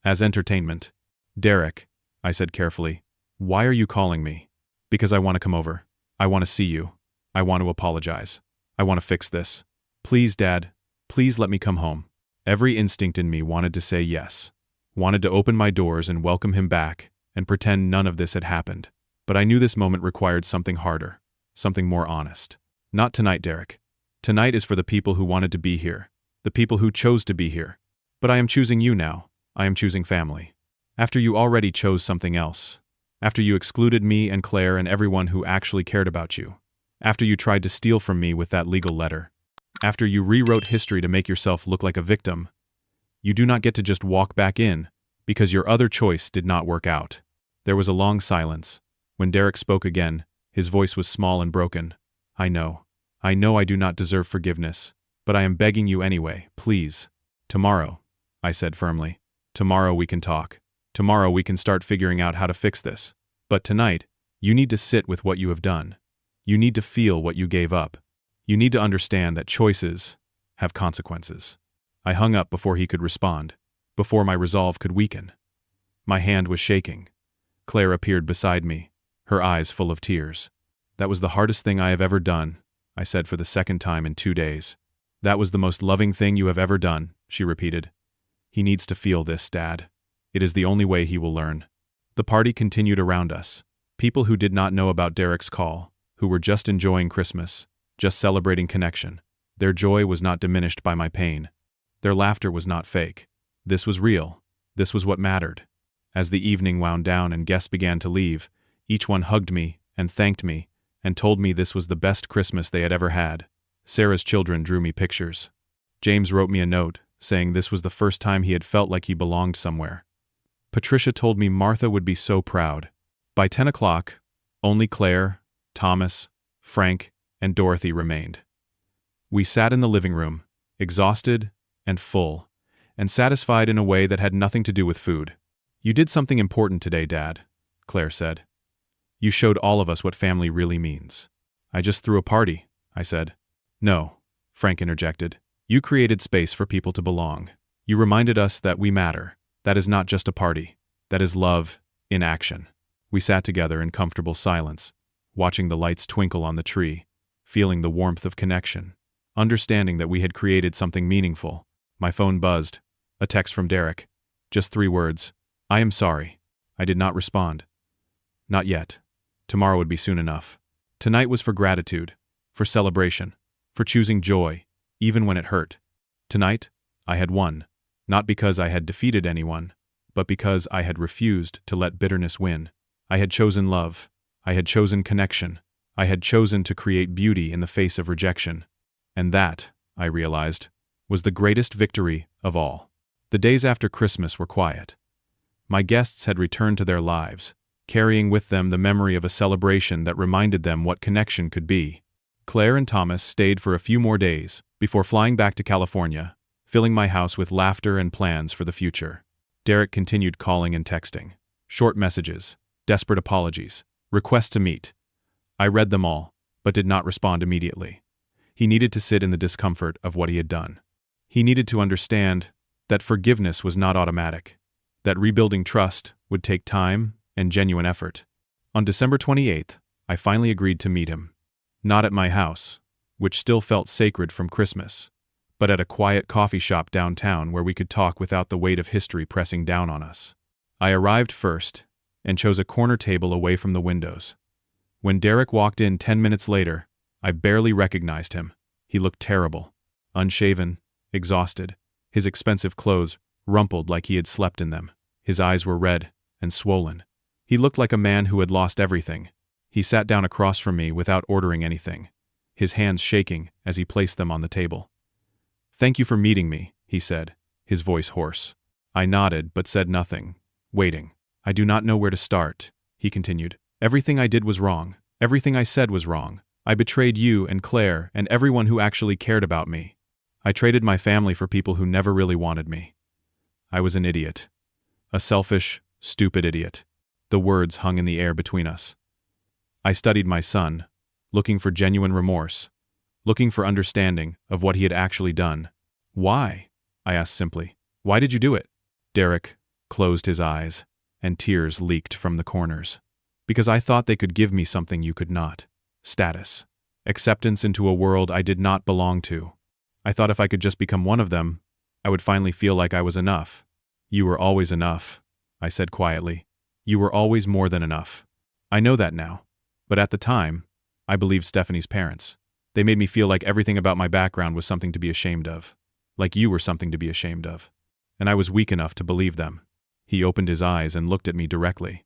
as entertainment. "Derek," I said carefully, "why are you calling me?" "Because I want to come over. I want to see you. I want to apologize. I want to fix this. Please, Dad, please let me come home." Every instinct in me wanted to say yes. wanted to open my doors and welcome him back and pretend none of this had happened. But I knew this moment required something harder, something more honest. Not tonight, Derek. Tonight is for the people who wanted to be here, the people who chose to be here. But I am choosing you now. I am choosing family. After you already chose something else. After you excluded me and Claire and everyone who actually cared about you. After you tried to steal from me with that legal letter. After you rewrote history to make yourself look like a victim. You do not get to just walk back in, because your other choice did not work out. There was a long silence. When Derek spoke again, his voice was small and broken. I know I do not deserve forgiveness, but I am begging you anyway, please. Tomorrow, I said firmly. Tomorrow we can talk. Tomorrow we can start figuring out how to fix this. But tonight, you need to sit with what you have done. You need to feel what you gave up. You need to understand that choices have consequences. I hung up before he could respond, before my resolve could weaken. My hand was shaking. Claire appeared beside me, her eyes full of tears. That was the hardest thing I have ever done, I said for the second time in 2 days. That was the most loving thing you have ever done, she repeated. He needs to feel this, Dad. It is the only way he will learn. The party continued around us. People who did not know about Derek's call, who were just enjoying Christmas, just celebrating connection. Their joy was not diminished by my pain. Their laughter was not fake. This was real. This was what mattered. As the evening wound down and guests began to leave, each one hugged me and thanked me and told me this was the best Christmas they had ever had. Sarah's children drew me pictures. James wrote me a note, saying this was the first time he had felt like he belonged somewhere. Patricia told me Martha would be so proud. By 10 o'clock, only Claire, Thomas, Frank, and Dorothy remained. We sat in the living room, exhausted and full, and satisfied in a way that had nothing to do with food. You did something important today, Dad, Claire said. You showed all of us what family really means. I just threw a party, I said. No, Frank interjected. You created space for people to belong. You reminded us that we matter. That is not just a party. That is love in action. We sat together in comfortable silence, watching the lights twinkle on the tree, feeling the warmth of connection, understanding that we had created something meaningful. My phone buzzed. A text from Derek. Just 3 words. I am sorry. I did not respond. Not yet. Tomorrow would be soon enough. Tonight was for gratitude, for celebration, for choosing joy, even when it hurt. Tonight, I had won, not because I had defeated anyone, but because I had refused to let bitterness win. I had chosen love. I had chosen connection. I had chosen to create beauty in the face of rejection. And that, I realized, was the greatest victory of all. The days after Christmas were quiet. My guests had returned to their lives, carrying with them the memory of a celebration that reminded them what connection could be. Claire and Thomas stayed for a few more days before flying back to California, filling my house with laughter and plans for the future. Derek continued calling and texting. Short messages, desperate apologies, requests to meet. I read them all, but did not respond immediately. He needed to sit in the discomfort of what he had done. He needed to understand that forgiveness was not automatic, that rebuilding trust would take time and genuine effort. On December 28th, I finally agreed to meet him. Not at my house, which still felt sacred from Christmas, but at a quiet coffee shop downtown where we could talk without the weight of history pressing down on us. I arrived first and chose a corner table away from the windows. When Derek walked in 10 minutes later, I barely recognized him. He looked terrible, unshaven, exhausted, his expensive clothes rumpled like he had slept in them. His eyes were red and swollen. He looked like a man who had lost everything. He sat down across from me without ordering anything, his hands shaking as he placed them on the table. "Thank you for meeting me," he said, his voice hoarse. I nodded but said nothing, waiting. "I do not know where to start," he continued. "Everything I did was wrong. Everything I said was wrong. I betrayed you and Claire and everyone who actually cared about me. I traded my family for people who never really wanted me. I was an idiot. A selfish, stupid idiot." The words hung in the air between us. I studied my son, looking for genuine remorse, looking for understanding of what he had actually done. "Why?" I asked simply. "Why did you do it?" Derek closed his eyes, and tears leaked from the corners. "Because I thought they could give me something you could not. Status. Acceptance into a world I did not belong to. I thought if I could just become one of them, I would finally feel like I was enough. You were always enough, I said quietly. You were always more than enough. I know that now. But at the time, I believed Stephanie's parents. They made me feel like everything about my background was something to be ashamed of. Like you were something to be ashamed of. And I was weak enough to believe them. He opened his eyes and looked at me directly.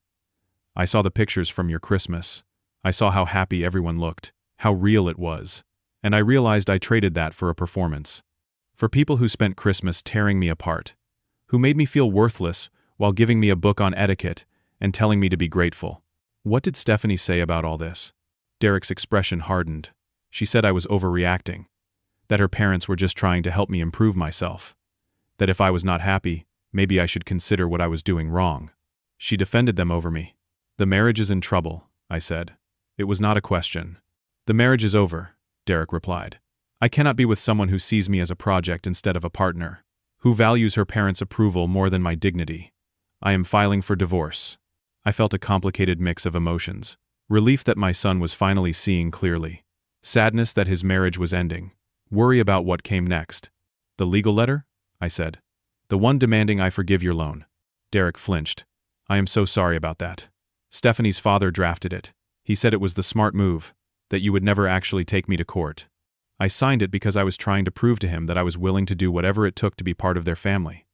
I saw the pictures from your Christmas. I saw how happy everyone looked, how real it was. And I realized I traded that for a performance. For people who spent Christmas tearing me apart. Who made me feel worthless while giving me a book on etiquette and telling me to be grateful. What did Stephanie say about all this? Derek's expression hardened. She said I was overreacting. That her parents were just trying to help me improve myself. That if I was not happy, maybe I should consider what I was doing wrong. She defended them over me. The marriage is in trouble, I said. It was not a question. The marriage is over, Derek replied. I cannot be with someone who sees me as a project instead of a partner, who values her parents' approval more than my dignity. I am filing for divorce. I felt a complicated mix of emotions. Relief that my son was finally seeing clearly. Sadness that his marriage was ending. Worry about what came next. The legal letter? I said. The one demanding I forgive your loan. Derek flinched. I am so sorry about that. Stephanie's father drafted it. He said it was the smart move, that you would never actually take me to court. I signed it because I was trying to prove to him that I was willing to do whatever it took to be part of their family.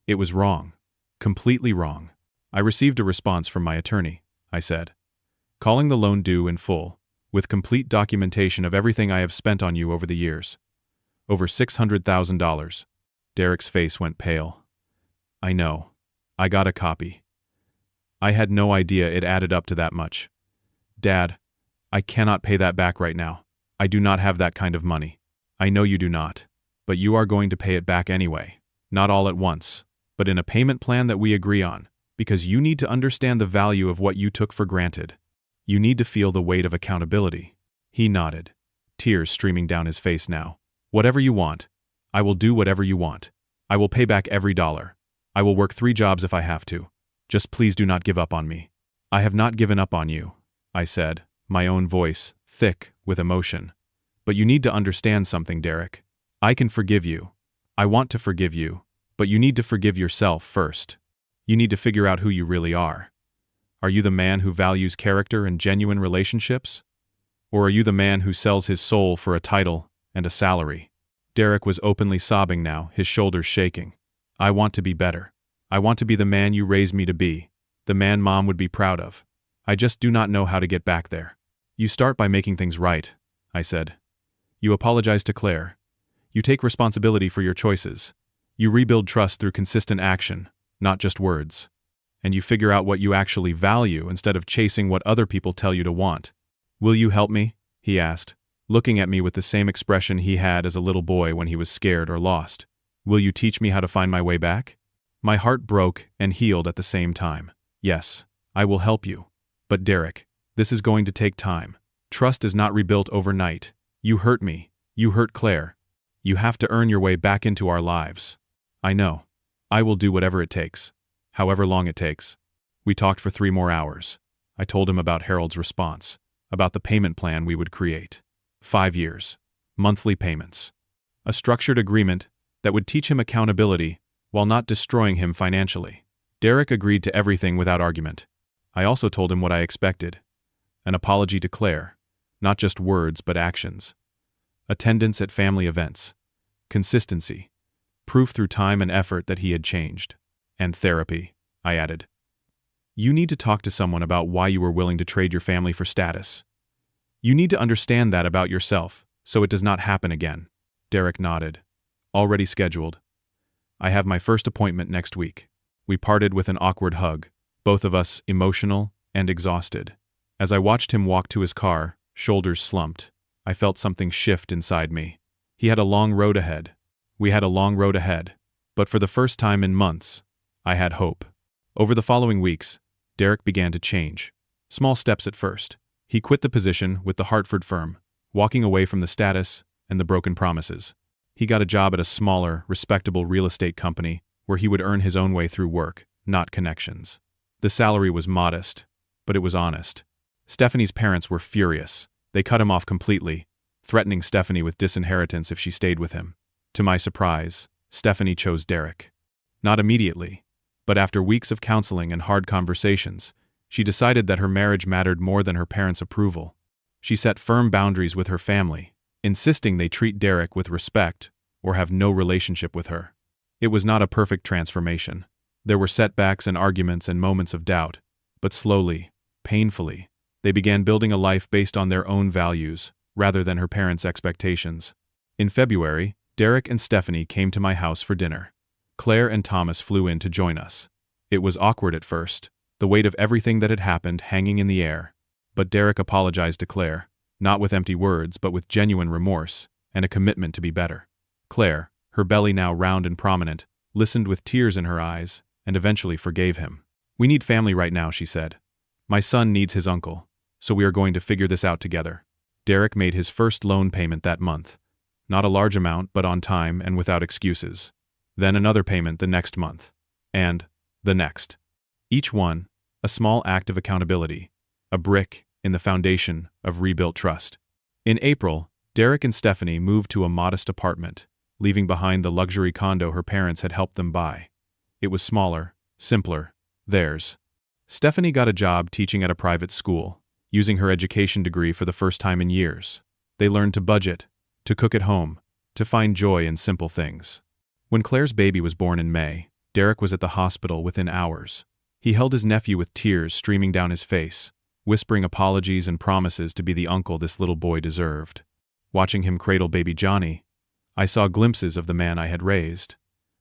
It was wrong. Completely wrong. I received a response from my attorney, I said. Calling the loan due in full, with complete documentation of everything I have spent on you over the years. Over $600,000. Derek's face went pale. I know. I got a copy. I had no idea it added up to that much. Dad, I cannot pay that back right now. I do not have that kind of money. I know you do not. But you are going to pay it back anyway. Not all at once, but in a payment plan that we agree on, because you need to understand the value of what you took for granted. You need to feel the weight of accountability. He nodded, tears streaming down his face now. Whatever you want. I will do whatever you want. I will pay back every dollar. I will work 3 jobs if I have to. Just please do not give up on me. I have not given up on you, I said, my own voice, thick with emotion. But you need to understand something, Derek. I can forgive you. I want to forgive you. But you need to forgive yourself first. You need to figure out who you really are. Are you the man who values character and genuine relationships? Or are you the man who sells his soul for a title and a salary? Derek was openly sobbing now, his shoulders shaking. I want to be better. I want to be the man you raised me to be, the man Mom would be proud of. I just do not know how to get back there. You start by making things right, I said. You apologize to Claire. You take responsibility for your choices. You rebuild trust through consistent action, not just words. And you figure out what you actually value instead of chasing what other people tell you to want. Will you help me? He asked, looking at me with the same expression he had as a little boy when he was scared or lost. Will you teach me how to find my way back? My heart broke and healed at the same time. Yes, I will help you. But Derek, this is going to take time. Trust is not rebuilt overnight. You hurt me. You hurt Claire. You have to earn your way back into our lives. I know. I will do whatever it takes. However long it takes. We talked for 3 more hours. I told him about Harold's response, about the payment plan we would create. 5 years. Monthly payments. A structured agreement that would teach him accountability while not destroying him financially. Derek agreed to everything without argument. I also told him what I expected. An apology to Claire. Not just words, but actions. Attendance at family events. Consistency. Proof through time and effort that he had changed. And therapy, I added. You need to talk to someone about why you were willing to trade your family for status. You need to understand that about yourself, so it does not happen again. Derek nodded. Already scheduled. I have my first appointment next week. We parted with an awkward hug, both of us emotional and exhausted. As I watched him walk to his car, shoulders slumped, I felt something shift inside me. He had a long road ahead. We had a long road ahead. But for the first time in months, I had hope. Over the following weeks, Derek began to change. Small steps at first. He quit the position with the Hartford firm, walking away from the status and the broken promises. He got a job at a smaller, respectable real estate company where he would earn his own way through work, not connections. The salary was modest, but it was honest. Stephanie's parents were furious. They cut him off completely, threatening Stephanie with disinheritance if she stayed with him. To my surprise, Stephanie chose Derek. Not immediately. But after weeks of counseling and hard conversations, she decided that her marriage mattered more than her parents' approval. She set firm boundaries with her family, insisting they treat Derek with respect or have no relationship with her. It was not a perfect transformation. There were setbacks and arguments and moments of doubt, but slowly, painfully, they began building a life based on their own values, rather than her parents' expectations. In February, Derek and Stephanie came to my house for dinner. Claire and Thomas flew in to join us. It was awkward at first, the weight of everything that had happened hanging in the air. But Derek apologized to Claire, not with empty words but with genuine remorse and a commitment to be better. Claire, her belly now round and prominent, listened with tears in her eyes and eventually forgave him. "We need family right now," she said. "My son needs his uncle, so we are going to figure this out together." Derek made his first loan payment that month. Not a large amount, but on time and without excuses. Then another payment the next month. And the next. Each one, a small act of accountability, a brick in the foundation of rebuilt trust. In April, Derek and Stephanie moved to a modest apartment, leaving behind the luxury condo her parents had helped them buy. It was smaller, simpler, theirs. Stephanie got a job teaching at a private school, using her education degree for the first time in years. They learned to budget, to cook at home, to find joy in simple things. When Claire's baby was born in May, Derek was at the hospital within hours. He held his nephew with tears streaming down his face, whispering apologies and promises to be the uncle this little boy deserved. Watching him cradle baby Johnny, I saw glimpses of the man I had raised,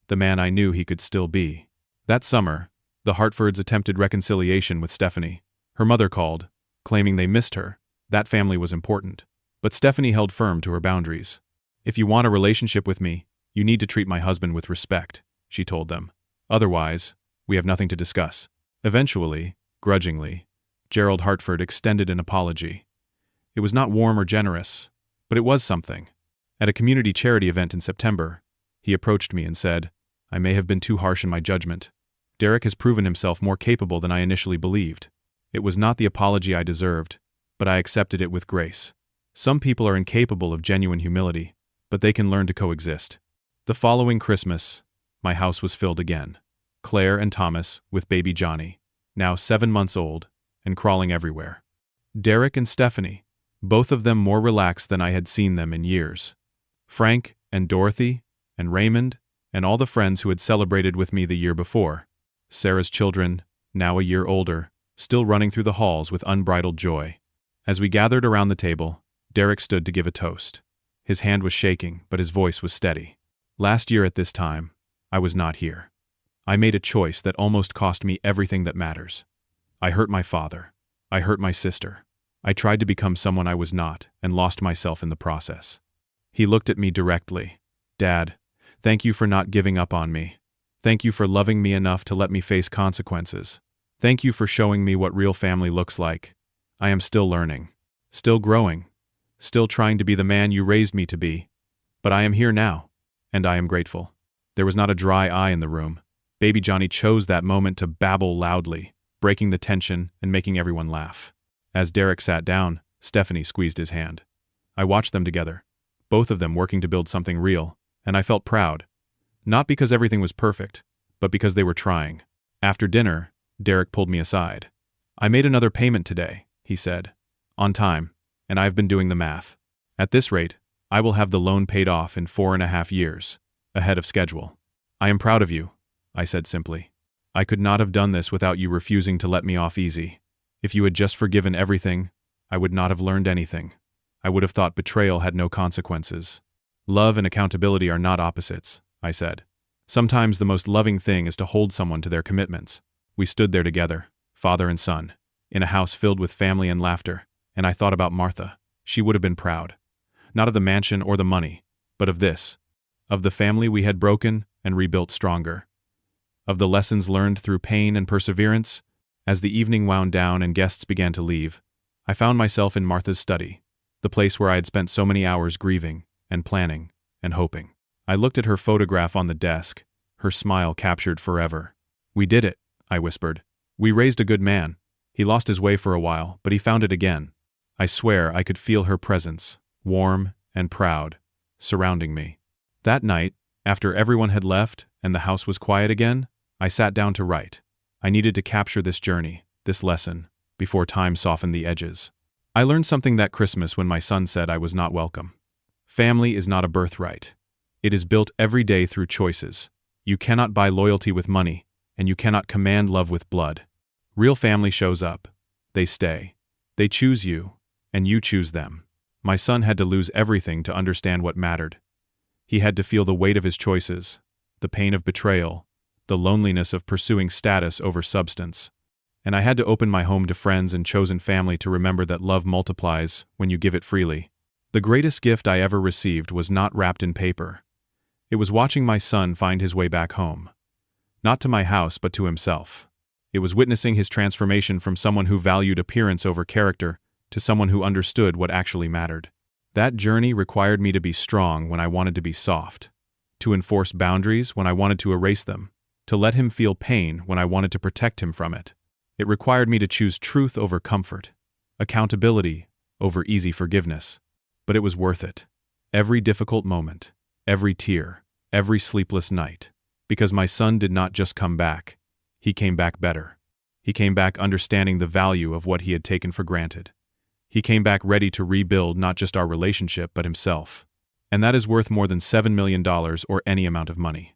the man I knew he could still be. That summer, the Hartfords attempted reconciliation with Stephanie. Her mother called, claiming they missed her. That family was important. But Stephanie held firm to her boundaries. "If you want a relationship with me, you need to treat my husband with respect," she told them. "Otherwise, we have nothing to discuss." Eventually, grudgingly, Gerald Hartford extended an apology. It was not warm or generous, but it was something. At a community charity event in September, he approached me and said, "I may have been too harsh in my judgment. Derek has proven himself more capable than I initially believed." It was not the apology I deserved, but I accepted it with grace. Some people are incapable of genuine humility, but they can learn to coexist. The following Christmas, my house was filled again. Claire and Thomas with baby Johnny, now 7 months old, and crawling everywhere. Derek and Stephanie, both of them more relaxed than I had seen them in years. Frank and Dorothy and Raymond and all the friends who had celebrated with me the year before. Sarah's children, now a year older, still running through the halls with unbridled joy. As we gathered around the table, Derek stood to give a toast. His hand was shaking, but his voice was steady. "Last year at this time, I was not here. I made a choice that almost cost me everything that matters. I hurt my father. I hurt my sister. I tried to become someone I was not and lost myself in the process." He looked at me directly. "Dad, thank you for not giving up on me. Thank you for loving me enough to let me face consequences. Thank you for showing me what real family looks like. I am still learning, still growing, still trying to be the man you raised me to be. But I am here now, and I am grateful." There was not a dry eye in the room. Baby Johnny chose that moment to babble loudly, breaking the tension and making everyone laugh. As Derek sat down, Stephanie squeezed his hand. I watched them together, both of them working to build something real, and I felt proud. Not because everything was perfect, but because they were trying. After dinner, Derek pulled me aside. "I made another payment today," he said. "On time, and I've been doing the math. At this rate, I will have the loan paid off in 4.5 years, ahead of schedule." "I am proud of you," I said simply. "I could not have done this without you refusing to let me off easy. If you had just forgiven everything, I would not have learned anything. I would have thought betrayal had no consequences." "Love and accountability are not opposites," I said. "Sometimes the most loving thing is to hold someone to their commitments." We stood there together, father and son, in a house filled with family and laughter, and I thought about Martha. She would have been proud. Not of the mansion or the money, but of this. Of the family we had broken and rebuilt stronger. Of the lessons learned through pain and perseverance. As the evening wound down and guests began to leave, I found myself in Martha's study, the place where I had spent so many hours grieving and planning and hoping. I looked at her photograph on the desk, her smile captured forever. "We did it," I whispered. "We raised a good man. He lost his way for a while, but he found it again." I swear I could feel her presence, warm and proud, surrounding me. That night, after everyone had left and the house was quiet again, I sat down to write. I needed to capture this journey, this lesson, before time softened the edges. I learned something that Christmas when my son said I was not welcome. Family is not a birthright. It is built every day through choices. You cannot buy loyalty with money, and you cannot command love with blood. Real family shows up. They stay. They choose you, and you choose them. My son had to lose everything to understand what mattered. He had to feel the weight of his choices, the pain of betrayal, the loneliness of pursuing status over substance. And I had to open my home to friends and chosen family to remember that love multiplies when you give it freely. The greatest gift I ever received was not wrapped in paper. It was watching my son find his way back home. Not to my house, but to himself. It was witnessing his transformation from someone who valued appearance over character to someone who understood what actually mattered. That journey required me to be strong when I wanted to be soft, to enforce boundaries when I wanted to erase them, to let him feel pain when I wanted to protect him from it. It required me to choose truth over comfort, accountability over easy forgiveness. But it was worth it. Every difficult moment, every tear, every sleepless night. Because my son did not just come back, he came back better. He came back understanding the value of what he had taken for granted. He came back ready to rebuild not just our relationship, but himself. And that is worth more than $7 million or any amount of money.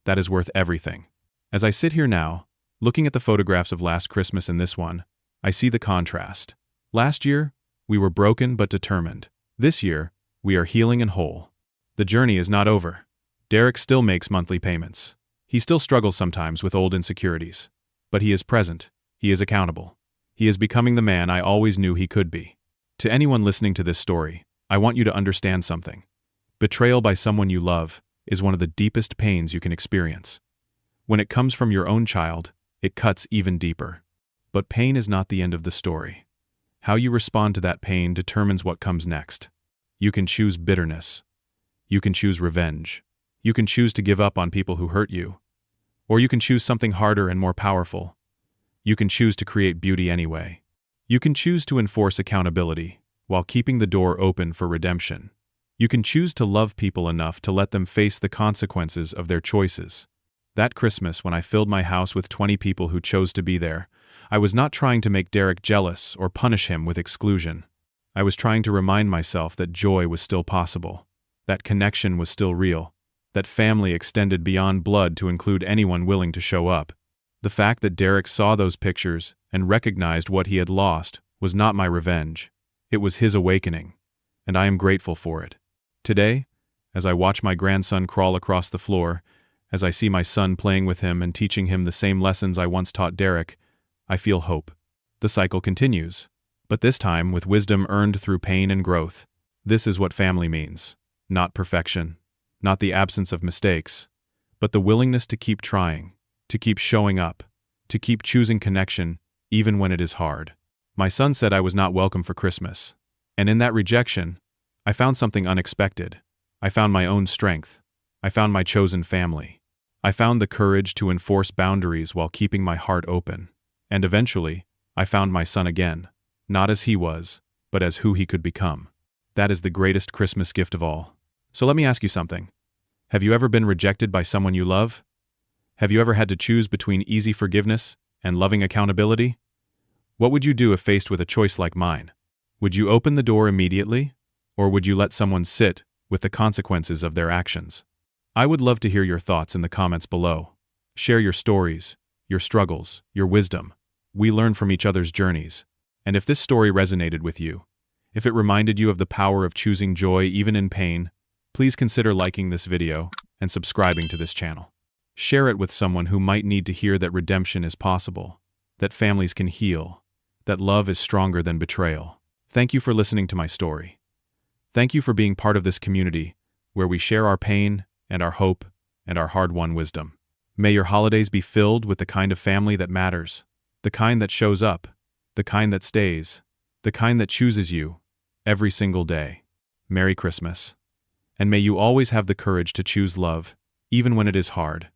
That is worth everything. As I sit here now, looking at the photographs of last Christmas and this one, I see the contrast. Last year, we were broken but determined. This year, we are healing and whole. The journey is not over. Derek still makes monthly payments. He still struggles sometimes with old insecurities. But he is present. He is accountable. He is becoming the man I always knew he could be. To anyone listening to this story, I want you to understand something. Betrayal by someone you love is one of the deepest pains you can experience. When it comes from your own child, it cuts even deeper. But pain is not the end of the story. How you respond to that pain determines what comes next. You can choose bitterness. You can choose revenge. You can choose to give up on people who hurt you. Or you can choose something harder and more powerful. You can choose to create beauty anyway. You can choose to enforce accountability while keeping the door open for redemption. You can choose to love people enough to let them face the consequences of their choices. That Christmas, when I filled my house with 20 people who chose to be there, I was not trying to make Derek jealous or punish him with exclusion. I was trying to remind myself that joy was still possible, that connection was still real, that family extended beyond blood to include anyone willing to show up. The fact that Derek saw those pictures and recognized what he had lost was not my revenge. It was his awakening, and I am grateful for it. Today, as I watch my grandson crawl across the floor, as I see my son playing with him and teaching him the same lessons I once taught Derek, I feel hope. The cycle continues, but this time with wisdom earned through pain and growth. This is what family means. Not perfection, not the absence of mistakes, but the willingness to keep trying, to keep showing up, to keep choosing connection even when it is hard. My son said I was not welcome for Christmas, and in that rejection, I found something unexpected. I found my own strength. I found my chosen family. I found the courage to enforce boundaries while keeping my heart open. And eventually, I found my son again, not as he was, but as who he could become. That is the greatest Christmas gift of all. So let me ask you something. Have you ever been rejected by someone you love? Have you ever had to choose between easy forgiveness and loving accountability? What would you do if faced with a choice like mine? Would you open the door immediately, or would you let someone sit with the consequences of their actions? I would love to hear your thoughts in the comments below. Share your stories, your struggles, your wisdom. We learn from each other's journeys. And if this story resonated with you, if it reminded you of the power of choosing joy even in pain, please consider liking this video and subscribing to this channel. Share it with someone who might need to hear that redemption is possible, that families can heal, that love is stronger than betrayal. Thank you for listening to my story. Thank you for being part of this community where we share our pain and our hope and our hard-won wisdom. May your holidays be filled with the kind of family that matters, the kind that shows up, the kind that stays, the kind that chooses you every single day. Merry Christmas. And may you always have the courage to choose love, even when it is hard.